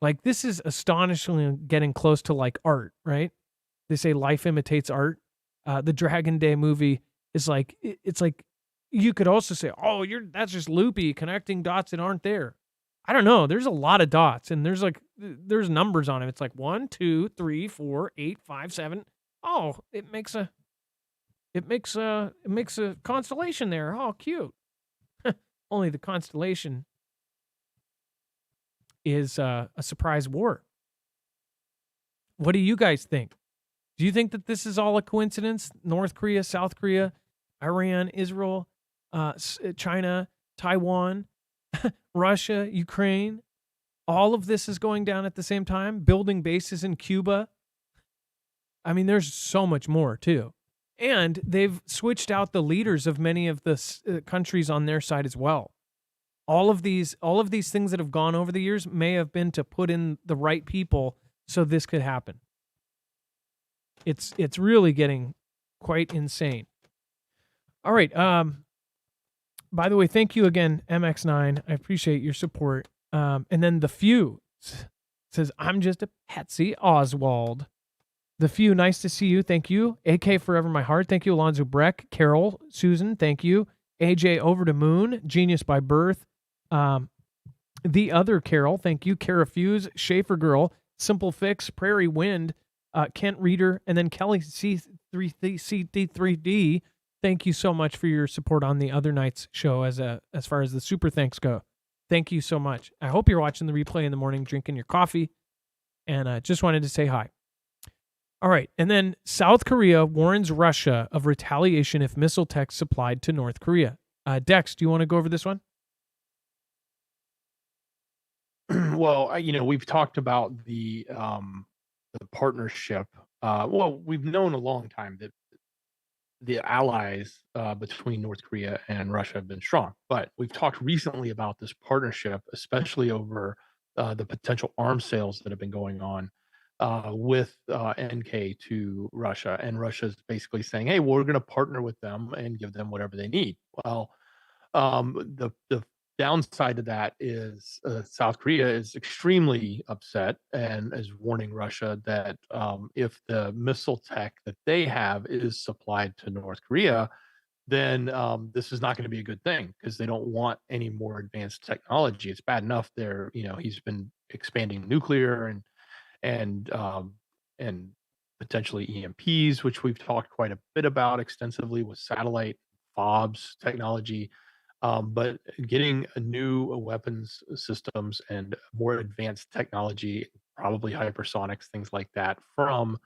Like, this is astonishingly getting close to like art, right? They say life imitates art. The Dragon Day movie is like, it's like, you could also say, oh, that's just loopy, connecting dots that aren't there. I don't know. There's a lot of dots, and there's numbers on it. It's like 1, 2, 3, 4, 8, 5, 7. Oh, it makes a constellation there. Oh, cute. Only the constellation is a surprise war. What do you guys think? Do you think that this is all a coincidence? North Korea, South Korea, Iran, Israel, China, Taiwan, Russia, Ukraine, all of this is going down at the same time, building bases in Cuba. I mean, there's so much more too. And they've switched out the leaders of many of the countries on their side as well. All of these things that have gone over the years may have been to put in the right people so this could happen. It's really getting quite insane. All right. By the way, thank you again, MX9. I appreciate your support. And then The Few says, I'm just a Patsy Oswald. The Few, nice to see you. Thank you. AK Forever My Heart. Thank you. Alonzo Breck. Carol. Susan. Thank you. AJ Over to Moon. Genius by Birth. The Other Carol. Thank you. Kara Fuse. Schaefer Girl. Simple Fix. Prairie Wind. Kent Reader. And then Kelly C3D. Thank you so much for your support on the other night's show as far as the super thanks go. Thank you so much. I hope you're watching the replay in the morning, drinking your coffee, and just wanted to say hi. All right, and then South Korea warns Russia of retaliation if missile tech supplied to North Korea. Dex, do you want to go over this one? Well, we've talked about the partnership. Well, we've known a long time that the allies between North Korea and Russia have been strong. But we've talked recently about this partnership, especially over the potential arms sales that have been going on with NK to Russia. And Russia's basically saying, hey, we're going to partner with them and give them whatever they need. Well, the downside to that is South Korea is extremely upset and is warning Russia that if the missile tech that they have is supplied to North Korea, then this is not going to be a good thing because they don't want any more advanced technology. It's bad enough he's been expanding nuclear and potentially EMPs, which we've talked quite a bit about extensively with satellite FOBs technology. But getting a new weapons systems and more advanced technology, probably hypersonics, things like that, from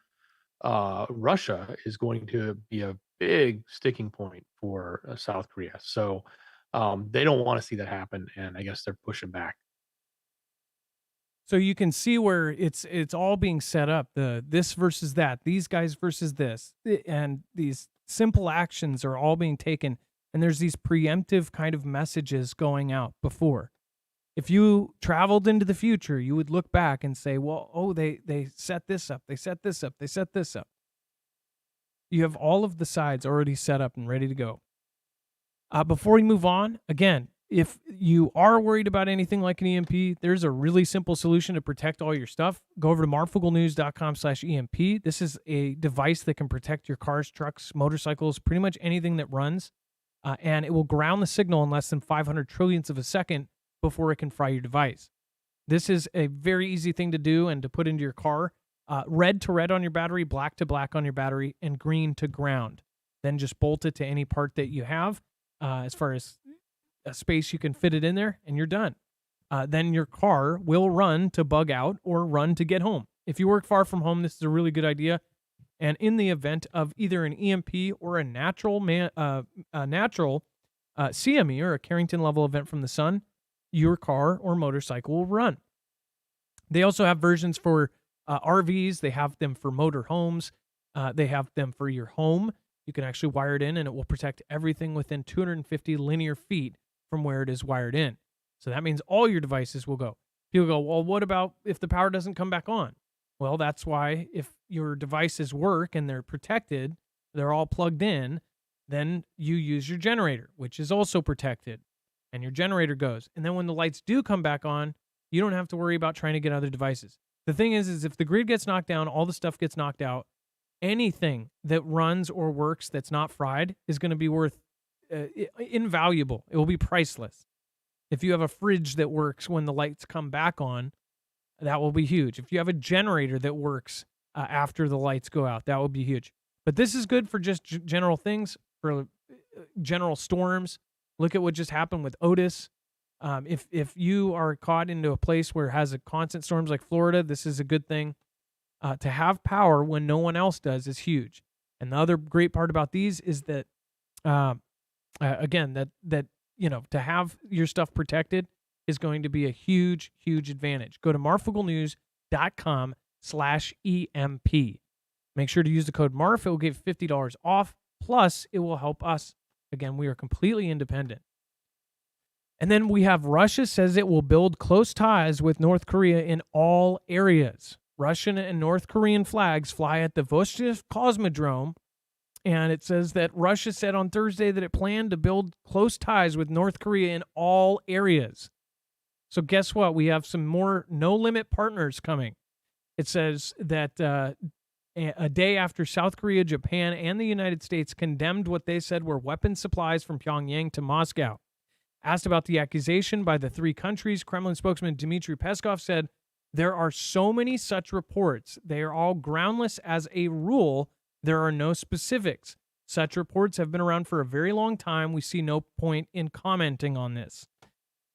Russia is going to be a big sticking point for South Korea. So they don't want to see that happen, and I guess they're pushing back. So you can see where it's all being set up, the this versus that, these guys versus this, and these simple actions are all being taken. And there's these preemptive kind of messages going out before. If you traveled into the future, you would look back and say, well, oh, they set this up. They set this up. They set this up. You have all of the sides already set up and ready to go. Before we move on, again, if you are worried about anything like an EMP, there's a really simple solution to protect all your stuff. Go over to marfooglenews.com/EMP. This is a device that can protect your cars, trucks, motorcycles, pretty much anything that runs. And it will ground the signal in less than 500 trillionths of a second before it can fry your device. This is a very easy thing to do and to put into your car. Red to red on your battery, black to black on your battery, and green to ground. Then just bolt it to any part that you have as far as a space you can fit it in there, and you're done. Then your car will run to bug out or run to get home. If you work far from home, this is a really good idea. And in the event of either an EMP or a natural CME or a Carrington level event from the sun, your car or motorcycle will run. They also have versions for RVs. They have them for motor homes. They have them for your home. You can actually wire it in, and it will protect everything within 250 linear feet from where it is wired in. So that means all your devices will go. People go, well, what about if the power doesn't come back on? Well, that's why if your devices work and they're protected, they're all plugged in, then you use your generator, which is also protected, and your generator goes. And then when the lights do come back on, you don't have to worry about trying to get other devices. The thing is if the grid gets knocked down, all the stuff gets knocked out, anything that runs or works that's not fried is going to be worth invaluable. It will be priceless. If you have a fridge that works when the lights come back on, that will be huge. If you have a generator that works after the lights go out, that will be huge. But this is good for just general things, for general storms. Look at what just happened with Otis. If you are caught into a place where it has a constant storms like Florida, this is a good thing. To have power when no one else does is huge. And the other great part about these is that, again, that to have your stuff protected is going to be a huge, huge advantage. Go to marfooglenews.com/EMP. Make sure to use the code MARF. It will give $50 off. Plus, it will help us. Again, we are completely independent. And then we have Russia says it will build close ties with North Korea in all areas. Russian and North Korean flags fly at the Vostochny Cosmodrome. And it says that Russia said on Thursday that it planned to build close ties with North Korea in all areas. So guess what? We have some more no-limit partners coming. It says that a day after South Korea, Japan, and the United States condemned what they said were weapons supplies from Pyongyang to Moscow. Asked about the accusation by the three countries, Kremlin spokesman Dmitry Peskov said, "There are so many such reports. They are all groundless as a rule. There are no specifics. Such reports have been around for a very long time. We see no point in commenting on this."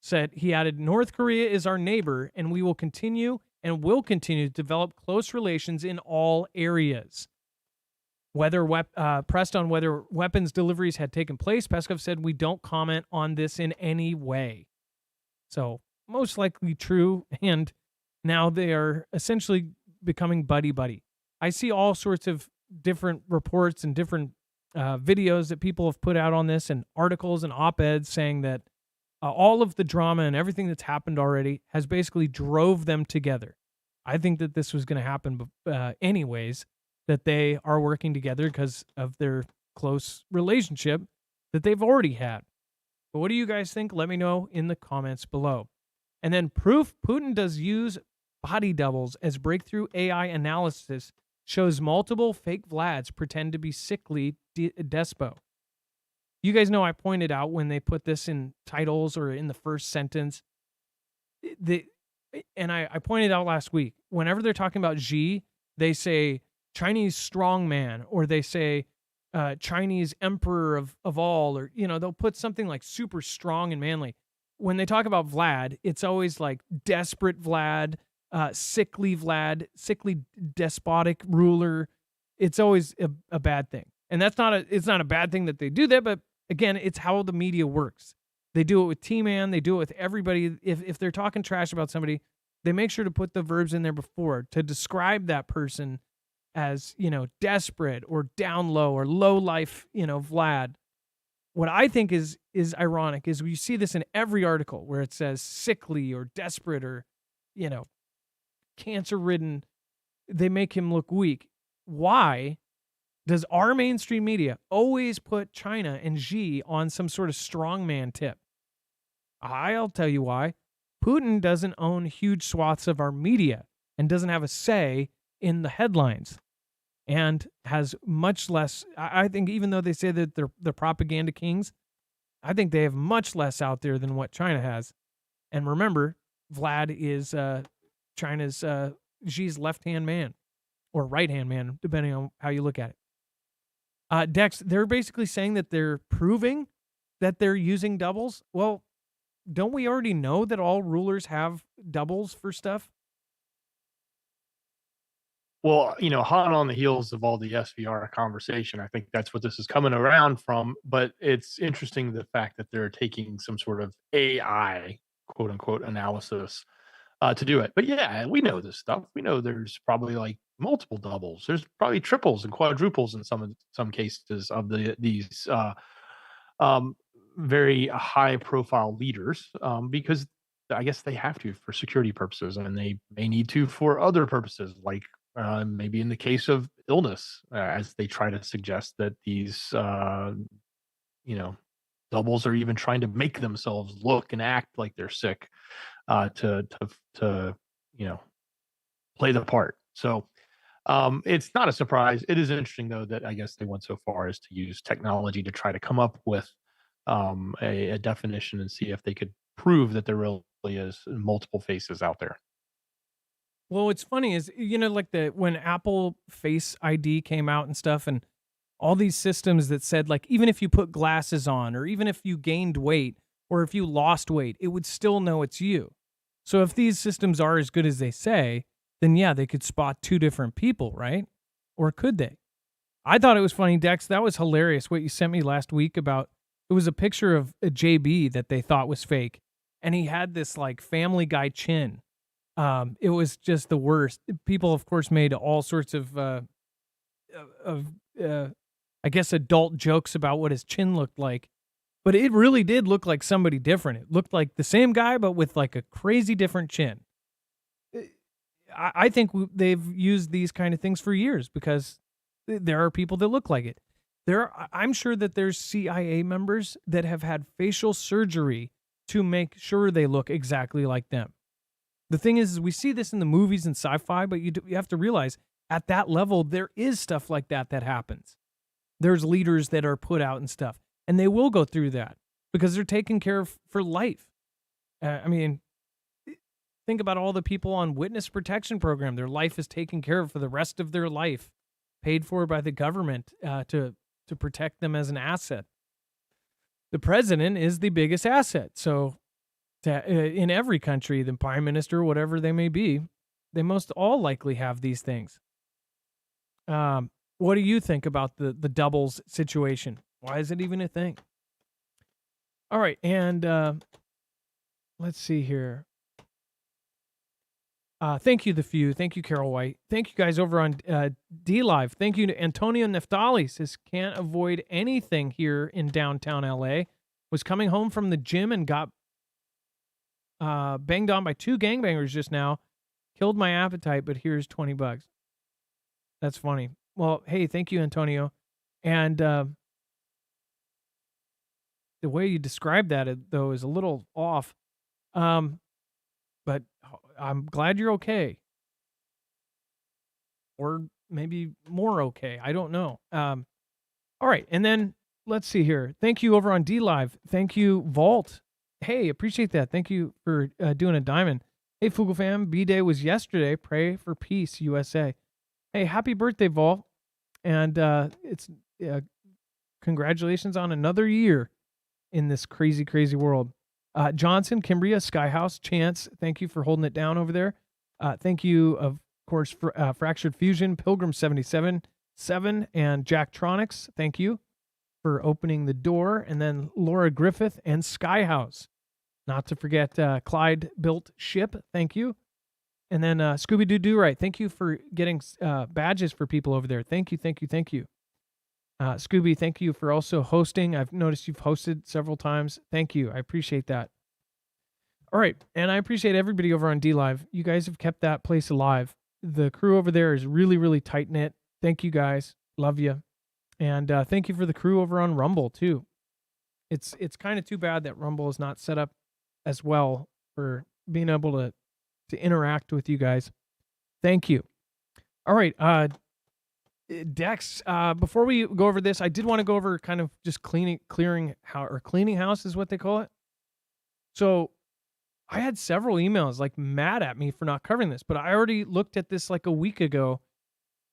Said, he added, "North Korea is our neighbor, and we will continue to develop close relations in all areas." Pressed on whether weapons deliveries had taken place, Peskov said, "We don't comment on this in any way." So most likely true, and now they are essentially becoming buddy-buddy. I see all sorts of different reports and different videos that people have put out on this, and articles and op-eds saying that all of the drama and everything that's happened already has basically drove them together. I think that this was going to happen anyways, that they are working together because of their close relationship that they've already had. But what do you guys think? Let me know in the comments below. And then proof Putin does use body doubles as breakthrough AI analysis shows multiple fake Vlads pretend to be sickly despo. You guys know I pointed out when they put this in titles or in the first sentence, and I pointed out last week, whenever they're talking about Xi, they say Chinese strongman, or they say Chinese emperor of all, or, they'll put something like super strong and manly. When they talk about Vlad, it's always like desperate Vlad, sickly despotic ruler. It's always a bad thing. And it's not a bad thing that they do that, but again, it's how the media works. They do it with T-Man, they do it with everybody. If they're talking trash about somebody, they make sure to put the verbs in there before to describe that person as, desperate or down low or low life, Vlad. What I think is ironic is we see this in every article where it says sickly or desperate or, cancer-ridden. They make him look weak. Why? Does our mainstream media always put China and Xi on some sort of strongman tip? I'll tell you why. Putin doesn't own huge swaths of our media and doesn't have a say in the headlines and has much less. I think even though they say that they're propaganda kings, I think they have much less out there than what China has. And remember, Vlad is China's Xi's left-hand man or right-hand man, depending on how you look at it. Dex, they're basically saying that they're proving that they're using doubles. Well, don't we already know that all rulers have doubles for stuff? Well, hot on the heels of all the SVR conversation, I think that's what this is coming around from. But it's interesting the fact that they're taking some sort of AI, quote unquote, analysis to do it. But yeah, we know this stuff. We know there's probably like multiple doubles. There's probably triples and quadruples in some cases of these very high profile leaders, because I guess they have to for security purposes, and they may need to for other purposes, like maybe in the case of illness, as they try to suggest that these doubles are even trying to make themselves look and act like they're sick, to play the part. So it's not a surprise. It is interesting, though, that I guess they went so far as to use technology to try to come up with a definition and see if they could prove that there really is multiple faces out there. Well, what's funny is, like when Apple Face ID came out and stuff, and all these systems that said, like, even if you put glasses on, or even if you gained weight, or if you lost weight, it would still know it's you. So if these systems are as good as they say, then yeah, they could spot two different people, right? Or could they? I thought it was funny, Dex. That was hilarious what you sent me last week about, it was a picture of a JB that they thought was fake, and he had this like Family Guy chin. It was just the worst. People, of course, made all sorts of I guess, adult jokes about what his chin looked like, but it really did look like somebody different. It looked like the same guy, but with like a crazy different chin. I think they've used these kind of things for years because there are people that look like it. I'm sure that there's CIA members that have had facial surgery to make sure they look exactly like them. The thing is we see this in the movies and sci-fi, but you have to realize at that level, there is stuff like that happens. There's leaders that are put out and stuff, and they will go through that because they're taken care of for life. I mean, think about all the people on witness protection program. Their life is taken care of for the rest of their life, paid for by the government to protect them as an asset. The president is the biggest asset. So in every country, the prime minister, whatever they may be, they most all likely have these things. What do you think about the doubles situation? Why is it even a thing? All right, and let's see here. Thank you, The Few. Thank you, Carol White. Thank you guys over on D Live. Thank you to Antonio Neftali. Says, can't avoid anything here in downtown LA. Was coming home from the gym and got banged on by two gangbangers just now. Killed my appetite, but here's $20. That's funny. Well, hey, thank you, Antonio. And the way you described that, though, is a little off. But I'm glad you're okay. Or maybe more okay. I don't know. All right. And then let's see here. Thank you over on D Live. Thank you, Vault. Hey, appreciate that. Thank you for doing a diamond. Hey, Fugle fam. B-Day was yesterday. Pray for peace, USA. Hey, happy birthday, Vault. And it's congratulations on another year in this crazy, crazy world. Johnson, Kimbria, Skyhouse, Chance, thank you for holding it down over there. Thank you, of course, for Fractured Fusion, Pilgrim 77, and Jacktronics. Thank you for opening the door. And then Laura Griffith and Skyhouse. Not to forget Clyde Built Ship. Thank you. And then Scooby Doo Do Right. Thank you for getting badges for people over there. Thank you, thank you, thank you. Scooby, thank you for also hosting. I've noticed you've hosted several times. Thank you. I appreciate that. All right. And I appreciate everybody over on D Live. You guys have kept that place alive. The crew over there is really, really tight knit. Thank you guys. Love you. And thank you for the crew over on Rumble too. It's kind of too bad that Rumble is not set up as well for being able to interact with you guys. Thank you. All right, Dex. Before we go over this, I did want to go over kind of just cleaning house is what they call it. So I had several emails like mad at me for not covering this, but I already looked at this like a week ago,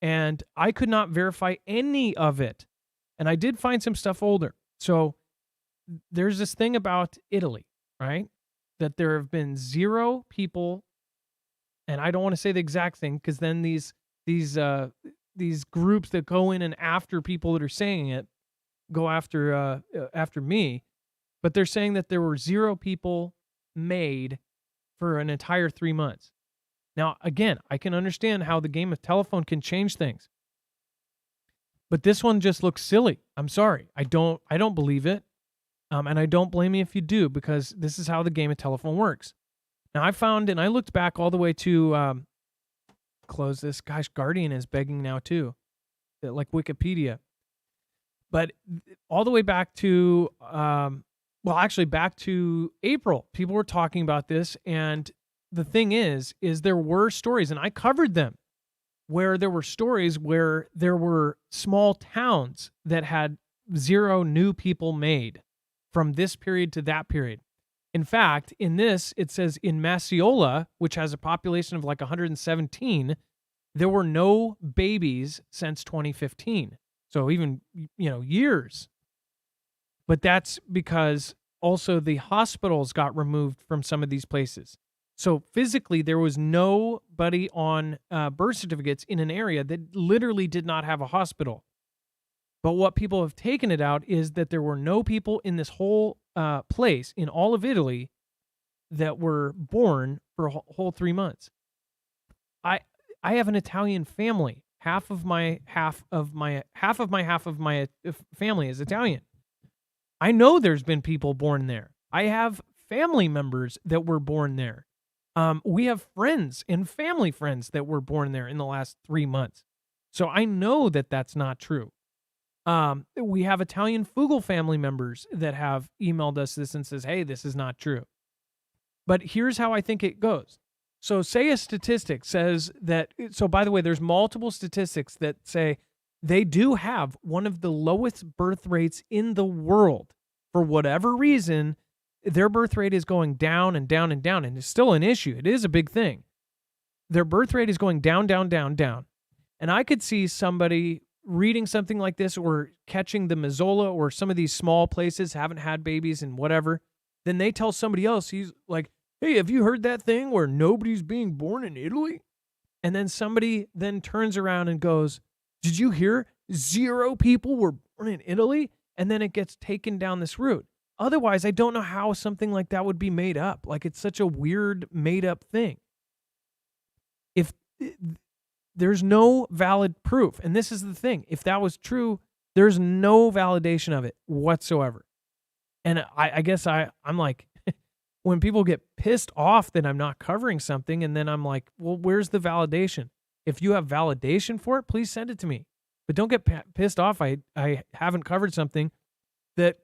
and I could not verify any of it. And I did find some stuff older. So there's this thing about Italy, right? That there have been 0 people, and I don't want to say the exact thing because then these groups that go in and after people that are saying it go after me, but they're saying that there were 0 people made for an entire 3 months. Now, again, I can understand how the game of telephone can change things, but this one just looks silly. I'm sorry, I don't believe it, and I don't blame you if you do, because this is how the game of telephone works. Now, I found, and I looked back all the way to close this. Gosh, Guardian is begging now too, like Wikipedia, but all the way back to back to April, people were talking about this. And the thing is there were stories, and I covered them, where there were stories where there were small towns that had 0 new people made from this period to that period. In fact, in this, it says in Massiola, which has a population of like 117, there were no babies since 2015. So even, years. But that's because also the hospitals got removed from some of these places. So physically, there was nobody on birth certificates in an area that literally did not have a hospital. But what people have taken it out is that there were no people in this whole place in all of Italy that were born for a whole 3 months. I have an Italian family. Half of my family is Italian. I know there's been people born there. I have family members that were born there. We have friends and family friends that were born there in the last 3 months. So I know that that's not true. We have Italian Fugle family members that have emailed us this and says, hey, this is not true. But here's how I think it goes. So say a statistic says that, so by the way, there's multiple statistics that say they do have one of the lowest birth rates in the world. For whatever reason, their birth rate is going down and down and down, and it's still an issue. It is a big thing. Their birth rate is going down, down, down, down. And I could see somebody reading something like this or catching the Missoula or some of these small places haven't had babies and whatever. Then they tell somebody else, he's like, hey, have you heard that thing where nobody's being born in Italy? And then somebody then turns around and goes, did you hear 0 people were born in Italy? And then it gets taken down this route. Otherwise, I don't know how something like that would be made up. Like, it's such a weird made up thing. If there's no valid proof, and this is the thing, if that was true, there's no validation of it whatsoever. And I guess I'm like, when people get pissed off that I'm not covering something, and then I'm like, well, where's the validation? If you have validation for it, please send it to me. But don't get pissed off. I haven't covered something that,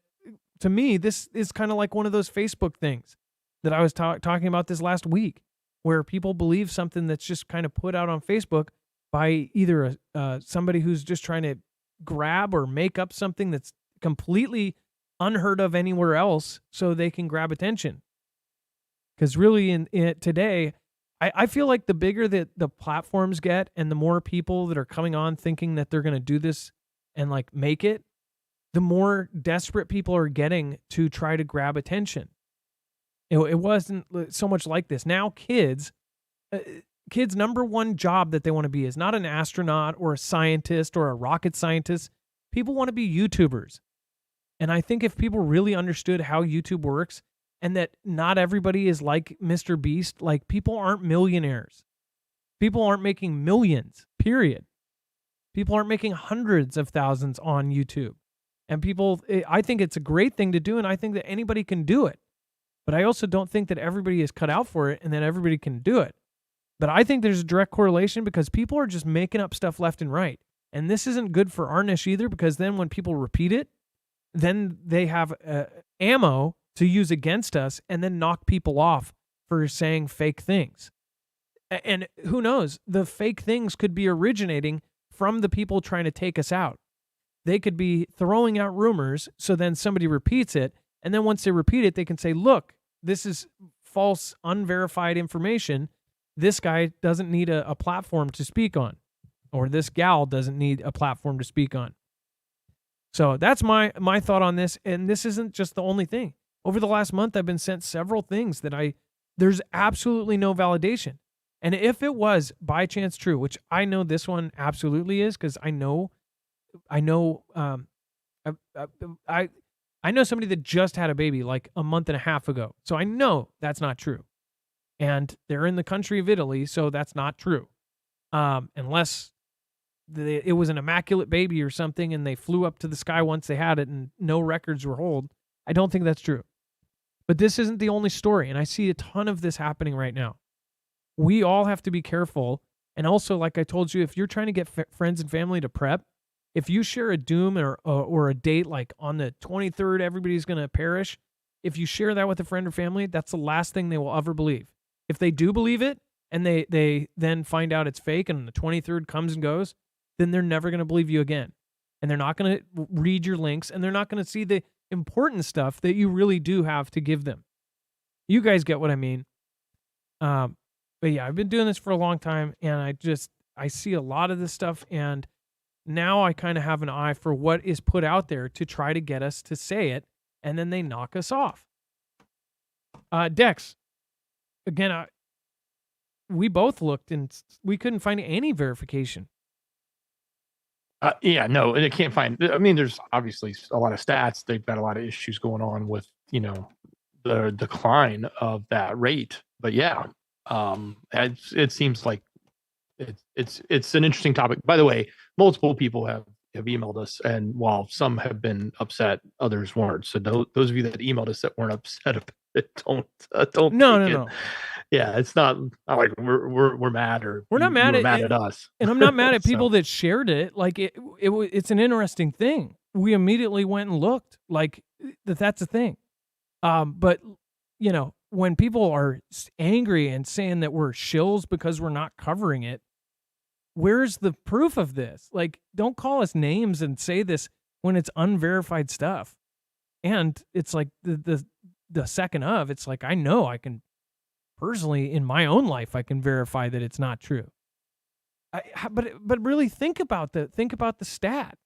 to me, this is kind of like one of those Facebook things that I was talking about this last week, where people believe something that's just kind of put out on Facebook by either somebody who's just trying to grab or make up something that's completely unheard of anywhere else so they can grab attention. Because really, in today, I feel like the bigger that the platforms get and the more people that are coming on thinking that they're going to do this and like make it, the more desperate people are getting to try to grab attention. It wasn't so much like this. Now kids' number one job that they want to be is not an astronaut or a scientist or a rocket scientist. People want to be YouTubers. And I think if people really understood how YouTube works, and that not everybody is like Mr. Beast, like people aren't millionaires. People aren't making millions, period. People aren't making hundreds of thousands on YouTube. And I think it's a great thing to do, and I think that anybody can do it. But I also don't think that everybody is cut out for it and that everybody can do it. But I think there's a direct correlation because people are just making up stuff left and right. And this isn't good for our niche either, because then when people repeat it, then they have ammo to use against us and then knock people off for saying fake things. And who knows, the fake things could be originating from the people trying to take us out. They could be throwing out rumors, so then somebody repeats it, and then once they repeat it, they can say, look, this is false, unverified information. This guy doesn't need a platform to speak on, or this gal doesn't need a platform to speak on. So that's my thought on this, and this isn't just the only thing. Over the last month, I've been sent several things that there's absolutely no validation. And if it was by chance true, which I know this one absolutely is, because I know somebody that just had a baby like a month and a half ago. So I know that's not true. And they're in the country of Italy, so that's not true. Unless it was an immaculate baby or something and they flew up to the sky once they had it and no records were held. I don't think that's true. But this isn't the only story, and I see a ton of this happening right now. We all have to be careful. And also, like I told you, if you're trying to get friends and family to prep, if you share a doom or a date like on the 23rd, everybody's going to perish, if you share that with a friend or family, that's the last thing they will ever believe. If they do believe it and they then find out it's fake and the 23rd comes and goes, then they're never going to believe you again. And they're not going to read your links, and they're not going to see the important stuff that you really do have to give them. You guys get what I mean. But yeah, I've been doing this for a long time, and I see a lot of this stuff, and now I kind of have an eye for what is put out there to try to get us to say it, and then they knock us off. Dex, again, we both looked, and we couldn't find any verification. Yeah, no, they can't find. I mean, there's obviously a lot of stats. They've got a lot of issues going on with, the decline of that rate. But yeah, it seems like it's an interesting topic. By the way, multiple people have emailed us, and while some have been upset, others weren't. So those of you that emailed us that weren't upset about it, don't. No. Yeah, it's not like we're mad, or we're not mad at us. And I'm not mad at people that shared it. Like it's an interesting thing. We immediately went and looked like that's a thing. But when people are angry and saying that we're shills because we're not covering it, where's the proof of this? Like, don't call us names and say this when it's unverified stuff. And it's like the second of, it's like, I know I can personally in my own life, I can verify that it's not true. But really think about the stat.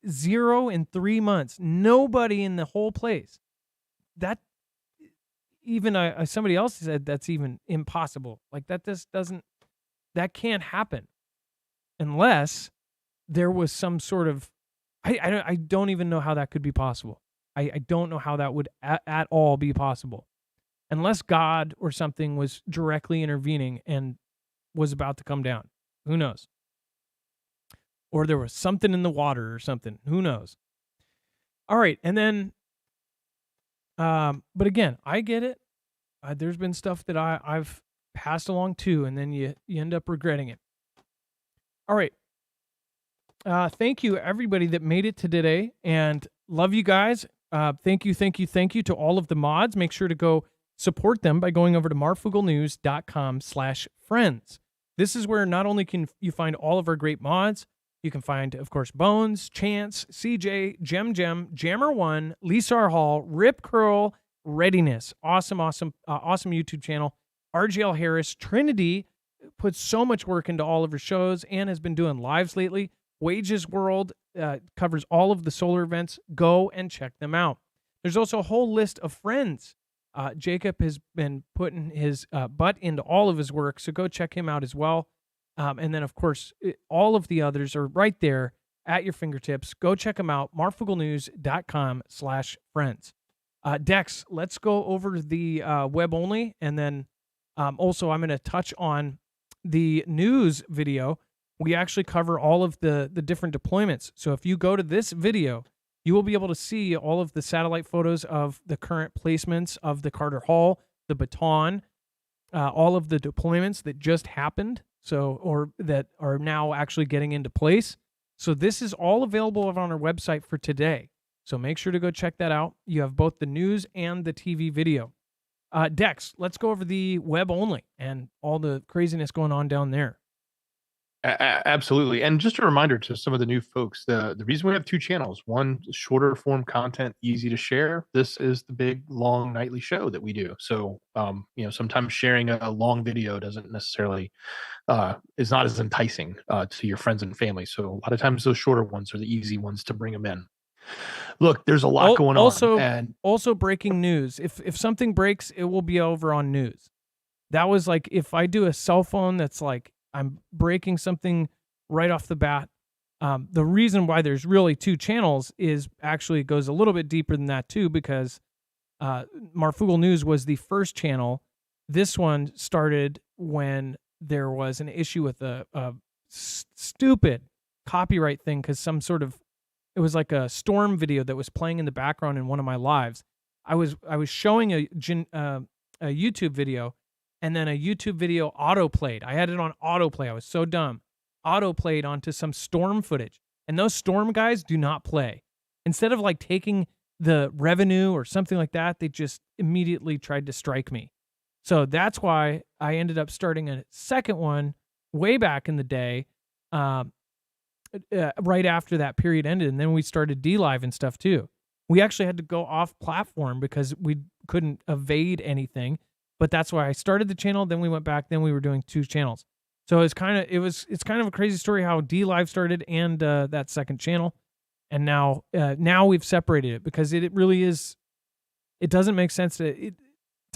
0 in 3 months. Nobody in the whole place. That even somebody else said that's even impossible. Like that can't happen unless there was some sort of I don't even know how that could be possible. I don't know how that would at all be possible. Unless God or something was directly intervening and was about to come down. Who knows? Or there was something in the water or something. Who knows? All right. And then, but again, I get it. There's been stuff that I've passed along too, and then you end up regretting it. All right. Thank you, everybody that made it to today, and love you guys. Thank you to all of the mods. Make sure to go support them by going over to marfooglenews.com/friends. This is where not only can you find all of our great mods, you can find, of course, Bones, Chance, CJ, Jammer1, Lisa Hall, Rip Curl, Readiness. Awesome YouTube channel. RGL Harris, Trinity puts so much work into all of her shows and has been doing lives lately. Wages World covers all of the solar events. Go and check them out. There's also a whole list of friends. Jacob has been putting his butt into all of his work, so go check him out as well. And then, of course, all of the others are right there at your fingertips. Go check them out, marfooglenews.com/friends. Dex, let's go over the web only, and then also I'm going to touch on the news video. We actually cover all of the different deployments. So if you go to this video, you will be able to see all of the satellite photos of the current placements of the Carter Hall, the Baton, all of the deployments that just happened, or that are now actually getting into place. So this is all available on our website for today. So make sure to go check that out. You have both the news and the TV video. Dex, let's go over the web only and all the craziness going on down there. Absolutely. And just a reminder to some of the new folks, the reason we have two channels, one shorter form content, easy to share. This is the big long nightly show that we do. So, sometimes sharing a long video doesn't necessarily is not as enticing to your friends and family. So a lot of times those shorter ones are the easy ones to bring them in. Look, there's a lot going on. And also breaking news. If something breaks, it will be over on news. That was like, if I do a cell phone that's like, I'm breaking something right off the bat. The reason why there's really two channels is actually, it goes a little bit deeper than that too, because Marfoogle News was the first channel. This one started when there was an issue with a stupid copyright thing, because it was like a storm video that was playing in the background in one of my lives. I was showing a YouTube video, and then a YouTube video auto-played. I had it on autoplay. I was so dumb. Auto-played onto some storm footage. And those storm guys do not play. Instead of like taking the revenue or something like that, they just immediately tried to strike me. So that's why I ended up starting a second one way back in the day, right after that period ended. And then we started DLive and stuff too. We actually had to go off platform because we couldn't evade anything. But that's why I started the channel. Then we went back. Then we were doing two channels. So it's kind of a crazy story how DLive started and that second channel, and now we've separated it because it really is. It doesn't make sense to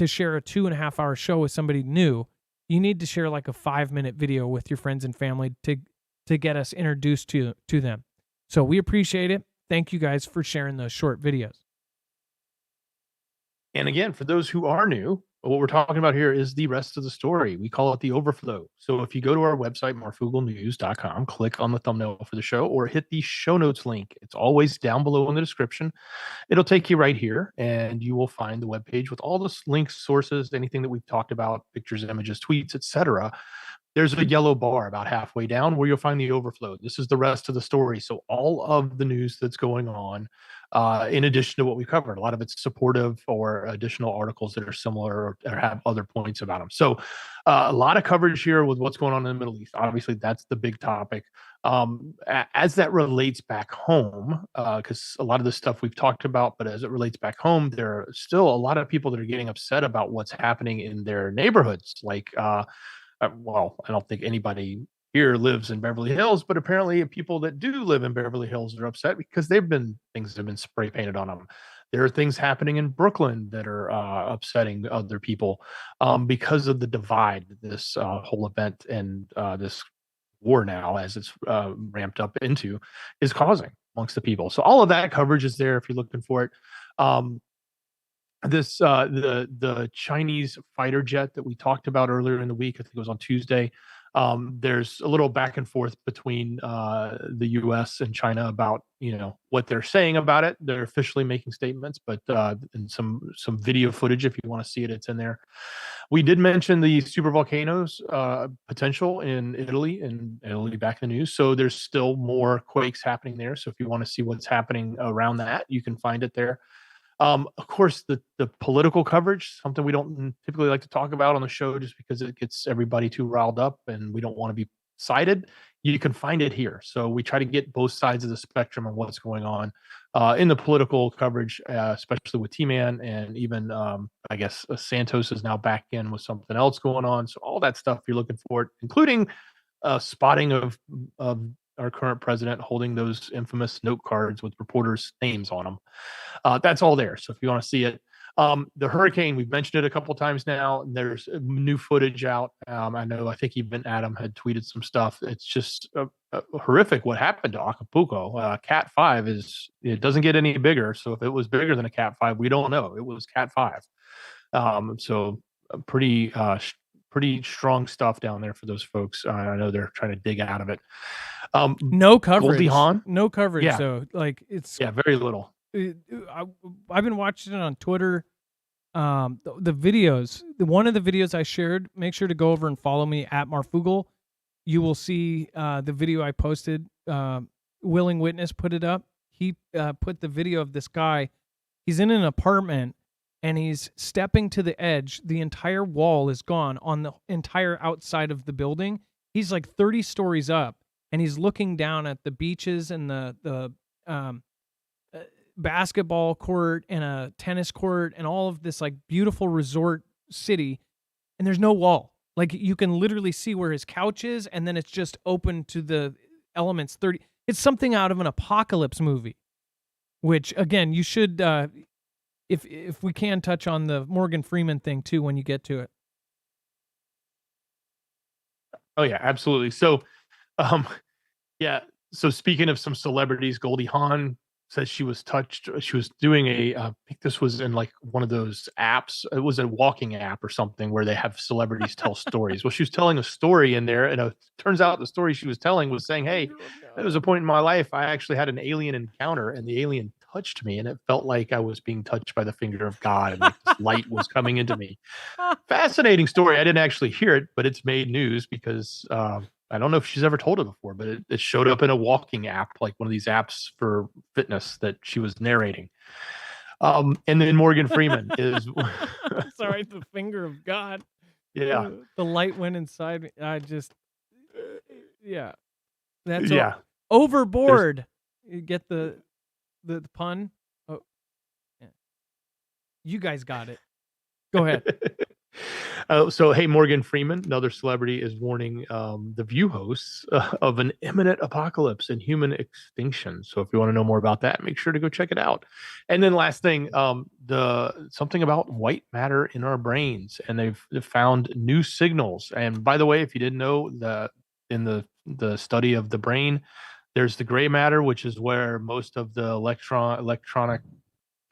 share a 2.5 hour show with somebody new. You need to share like a 5-minute video with your friends and family to get us introduced to them. So we appreciate it. Thank you guys for sharing those short videos. And again, for those who are new, what we're talking about here is the rest of the story. We call it the overflow. So if you go to our website, marfooglenews.com, click on the thumbnail for the show or hit the show notes link. It's always down below in the description. It'll take you right here, and you will find the webpage with all the links, sources, anything that we've talked about, pictures, images, tweets, etc. There's a yellow bar about halfway down where you'll find the overflow. This is the rest of the story. So all of the news that's going on, in addition to what we covered, a lot of it's supportive or additional articles that are similar or have other points about them. So a lot of coverage here with what's going on in the Middle East. Obviously, that's the big topic. As that relates back home, because a lot of the stuff we've talked about, but as it relates back home, there are still a lot of people that are getting upset about what's happening in their neighborhoods. Like, well, I don't think anybody here lives in Beverly Hills, but apparently people that do live in Beverly Hills are upset because things have been spray painted on them. There are things happening in Brooklyn that are upsetting other people because of the divide that this whole event and this war now, as it's ramped up into, is causing amongst the people. So all of that coverage is there if you're looking for it. The Chinese fighter jet that we talked about earlier in the week, I think it was on Tuesday. There's a little back and forth between the U.S. and China about what they're saying about it. They're officially making statements, but and some video footage, if you want to see it, it's in there. We did mention the super volcanoes potential in Italy back in the news. So there's still more quakes happening there. So if you want to see what's happening around that, you can find it there. Of course, the political coverage, something we don't typically like to talk about on the show just because it gets everybody too riled up and we don't want to be sided. You can find it here. So we try to get both sides of the spectrum of what's going on in the political coverage, especially with T-Man, and even, I guess, Santos is now back in with something else going on. So all that stuff you're looking for, including spotting of our current president holding those infamous note cards with reporters' names on them. That's all there. So if you want to see it, the hurricane, we've mentioned it a couple times now. There's new footage out. I think even Adam had tweeted some stuff. It's just horrific what happened to Acapulco. Cat 5 it doesn't get any bigger. So if it was bigger than a Cat 5, we don't know. It was Cat 5. So pretty strong stuff down there for those folks. I know they're trying to dig out of it. No coverage. Goldie Hawn? No coverage. Yeah. So it's very little. I've been watching it on Twitter. The videos, one of the videos I shared, make sure to go over and follow me at Marfoogle. You will see the video I posted willing witness put it up. He put the video of this guy. He's in an apartment and he's stepping to the edge. The entire wall is gone on the entire outside of the building. He's like 30 stories up and he's looking down at the beaches and the basketball court and a tennis court and all of this like beautiful resort city. And there's no wall. Like you can literally see where his couch is, and then it's just open to the elements. It's something out of an apocalypse movie. Which again, you should, if we can touch on the Morgan Freeman thing too when you get to it. Oh yeah, absolutely. So, yeah. So speaking of some celebrities, Goldie Hawn says she was touched. She was doing I think this was in like one of those apps. It was a walking app or something where they have celebrities tell stories. Well, she was telling a story in there, and it turns out the story she was telling was saying, "Hey, there was a point in my life I actually had an alien encounter, and the alien touched me, and it felt like I was being touched by the finger of God, and like this light was coming into me." Fascinating story. I didn't actually hear it, but it's made news because I don't know if she's ever told it before, but it showed up in a walking app, like one of these apps for fitness that she was narrating. And then Morgan Freeman is sorry, the finger of God. Yeah. The light went inside me. I just yeah. That's yeah. Overboard. You get the pun? Oh. Yeah. You guys got it. Go ahead. So, hey, Morgan Freeman, another celebrity, is warning the View hosts of an imminent apocalypse and human extinction. So, if you want to know more about that, make sure to go check it out. And then, last thing, something about white matter in our brains, and they've found new signals. And by the way, if you didn't know, in the study of the brain, there's the gray matter, which is where most of the electronic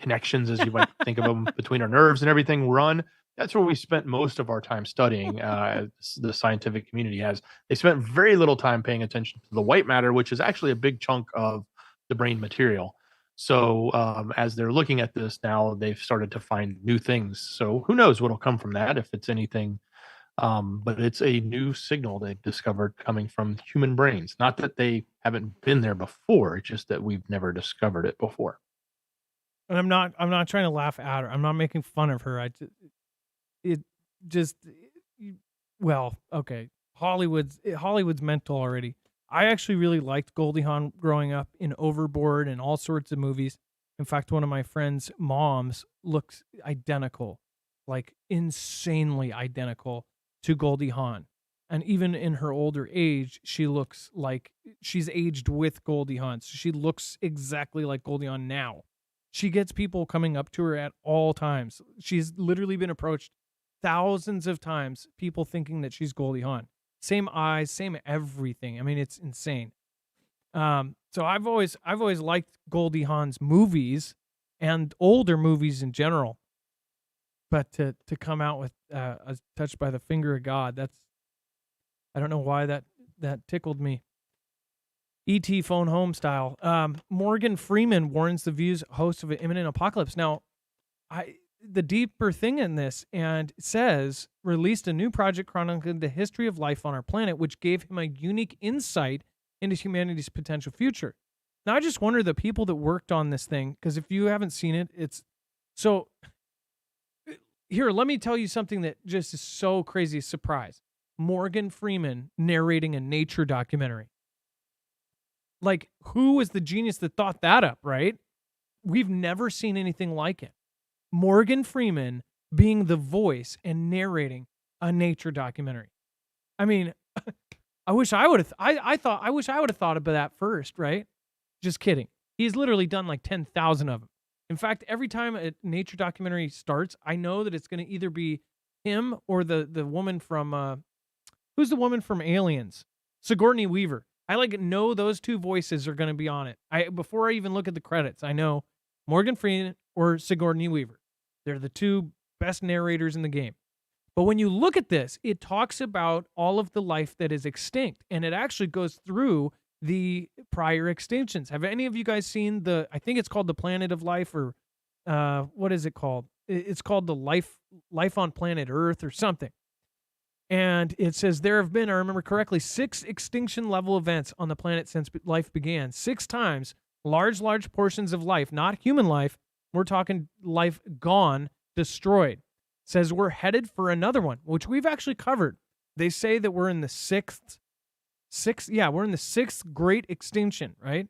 connections, as you might think of them, between our nerves and everything run. That's where we spent most of our time studying. The scientific community has. They spent very little time paying attention to the white matter, which is actually a big chunk of the brain material. So as they're looking at this now, they've started to find new things. So who knows what'll come from that, if it's anything. But it's a new signal they've discovered coming from human brains. Not that they haven't been there before, it's just that we've never discovered it before. And I'm not trying to laugh at her. I'm not making fun of her. Okay. Hollywood's mental already. I actually really liked Goldie Hawn growing up in Overboard and all sorts of movies. In fact, one of my friend's moms looks identical, like insanely identical to Goldie Hawn. And even in her older age, she looks like she's aged with Goldie Hawn. So she looks exactly like Goldie Hawn now. She gets people coming up to her at all times. She's literally been approached thousands of times, people thinking that she's Goldie Hawn. Same eyes, same everything. I mean, it's insane. So I've always liked Goldie Hawn's movies and older movies in general. But to come out with a touched by the finger of God, I don't know why that tickled me. E.T. phone home style. Morgan Freeman warns the View's host of an imminent apocalypse. Now, the deeper thing in this, and says, released a new project chronicling the history of life on our planet, which gave him a unique insight into humanity's potential future. Now, I just wonder the people that worked on this thing, because if you haven't seen it, it's so. Here, let me tell you something that just is so crazy. Surprise. Morgan Freeman narrating a nature documentary. Like, who was the genius that thought that up, right? We've never seen anything like it. Morgan Freeman being the voice and narrating a nature documentary. I mean, I wish I would have. I wish I would have thought about that first, right? Just kidding. He's literally done like 10,000 of them. In fact, every time a nature documentary starts, I know that it's going to either be him or the woman from who's the woman from Aliens? Sigourney Weaver. I know those two voices are going to be on it. Before I even look at the credits, I know Morgan Freeman or Sigourney Weaver. They're the two best narrators in the game. But when you look at this, it talks about all of the life that is extinct, and it actually goes through the prior extinctions. Have any of you guys seen I think it's called The Planet of Life, or what is it called? It's called the Life on Planet Earth or something. And it says there have been, I remember correctly, 6 extinction level events on the planet since life began. 6 times, large portions of life, not human life. We're talking life gone, destroyed. It says we're headed for another one, which we've actually covered. They say that we're in the we're in the 6th great extinction, right?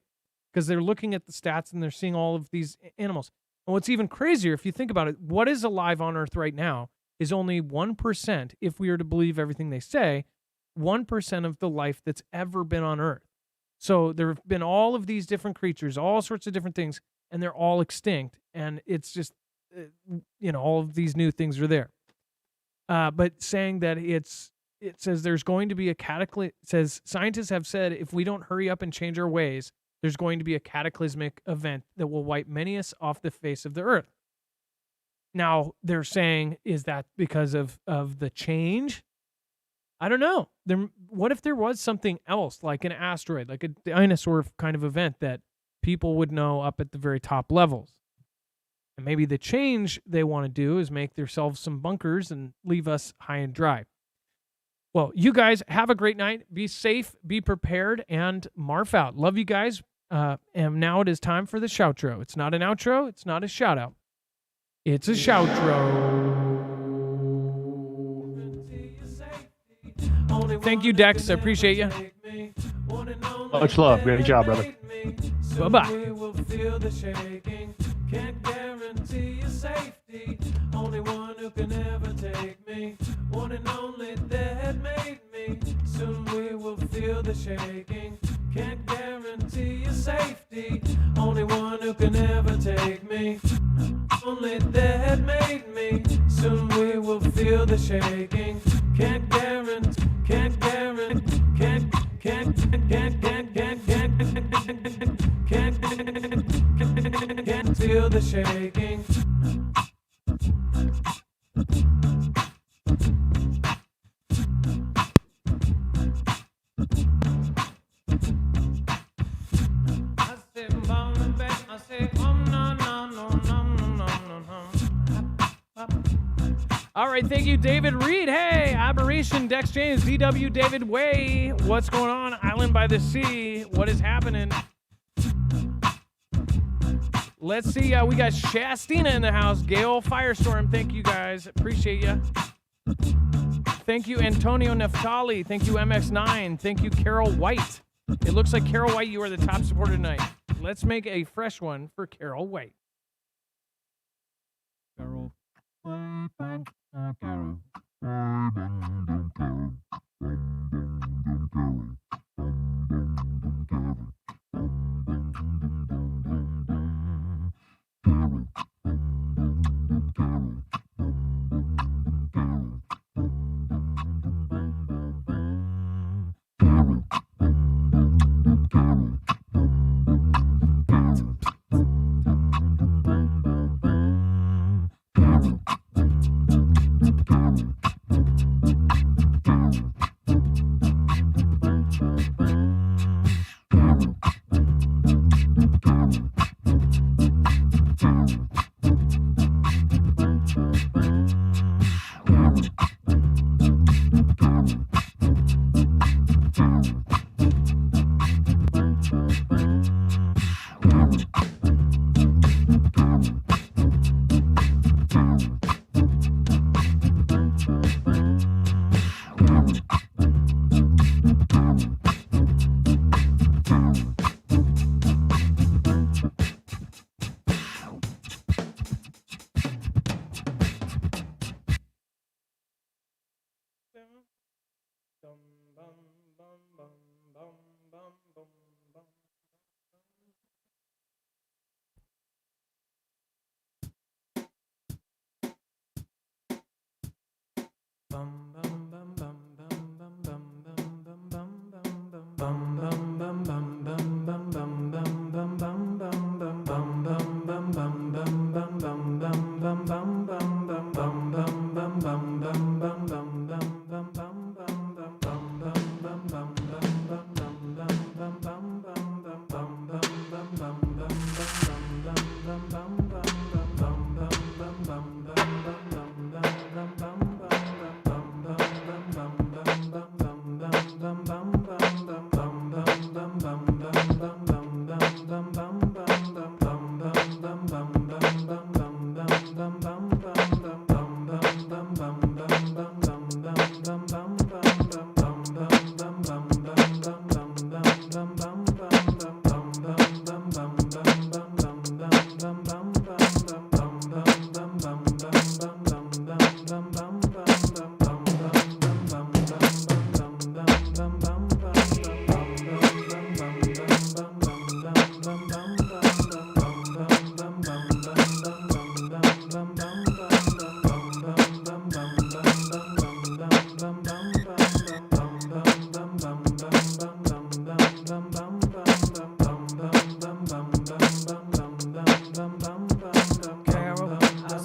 Because they're looking at the stats and they're seeing all of these animals. And what's even crazier, if you think about it, what is alive on Earth right now is only 1%, if we are to believe everything they say, 1% of the life that's ever been on Earth. So there have been all of these different creatures, all sorts of different things, and they're all extinct. And it's just, all of these new things are there. But saying that it says there's going to be a cataclysm. It says scientists have said if we don't hurry up and change our ways, there's going to be a cataclysmic event that will wipe many of us off the face of the earth. Now, they're saying, is that because of the change? I don't know. What if there was something else, like an asteroid, like a dinosaur kind of event that people would know up at the very top levels? And maybe the change they want to do is make themselves some bunkers and leave us high and dry. Well, you guys have a great night. Be safe, be prepared, and Marf out. Love you guys. And now it is time for the shoutro. It's not an outro. It's not a shout out. It's a shoutro. Thank you, Dex. I appreciate you. Much love. Great job, brother. Bye-bye. Can't guarantee your safety. Only one who can ever take me. One and only that made me. Soon we will feel the shaking. Can't guarantee your safety. Only one who can ever take me. Only that made me. Soon we will feel the shaking. Can't guarantee. Can't guarantee. Can't feel the shaking. All right, thank you, David Reed. Hey, Aberration, Dex James, DW, David Way. What's going on? Island by the Sea. What is happening? Let's see. We got Shastina in the house. Gale Firestorm. Thank you, guys. Appreciate you. Thank you, Antonio Neftali. Thank you, MX9. Thank you, Carol White. It looks like Carol White, you are the top supporter tonight. Let's make a fresh one for Carol White. Carol. Carol.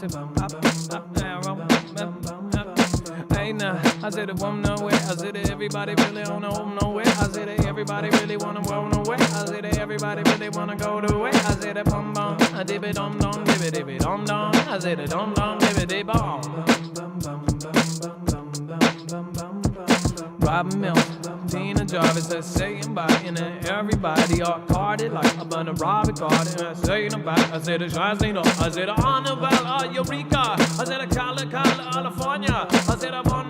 said, hey, nah. I said, it won't nowhere. I said, everybody really wanna home nowhere. I said, everybody really wanna go nowhere. I said, everybody really wanna go to where. I said, bum bum, I dip it dum dum, dip it dum dum. I said, dum dum, dip it bum. Robin Mills, Tina Jarvis, they're saying bye, and everybody all carded like a bunch of Robert Garden. I saying about, I said, Shazino, I said, Annabelle, Eureka, I said, California, I said, I'm on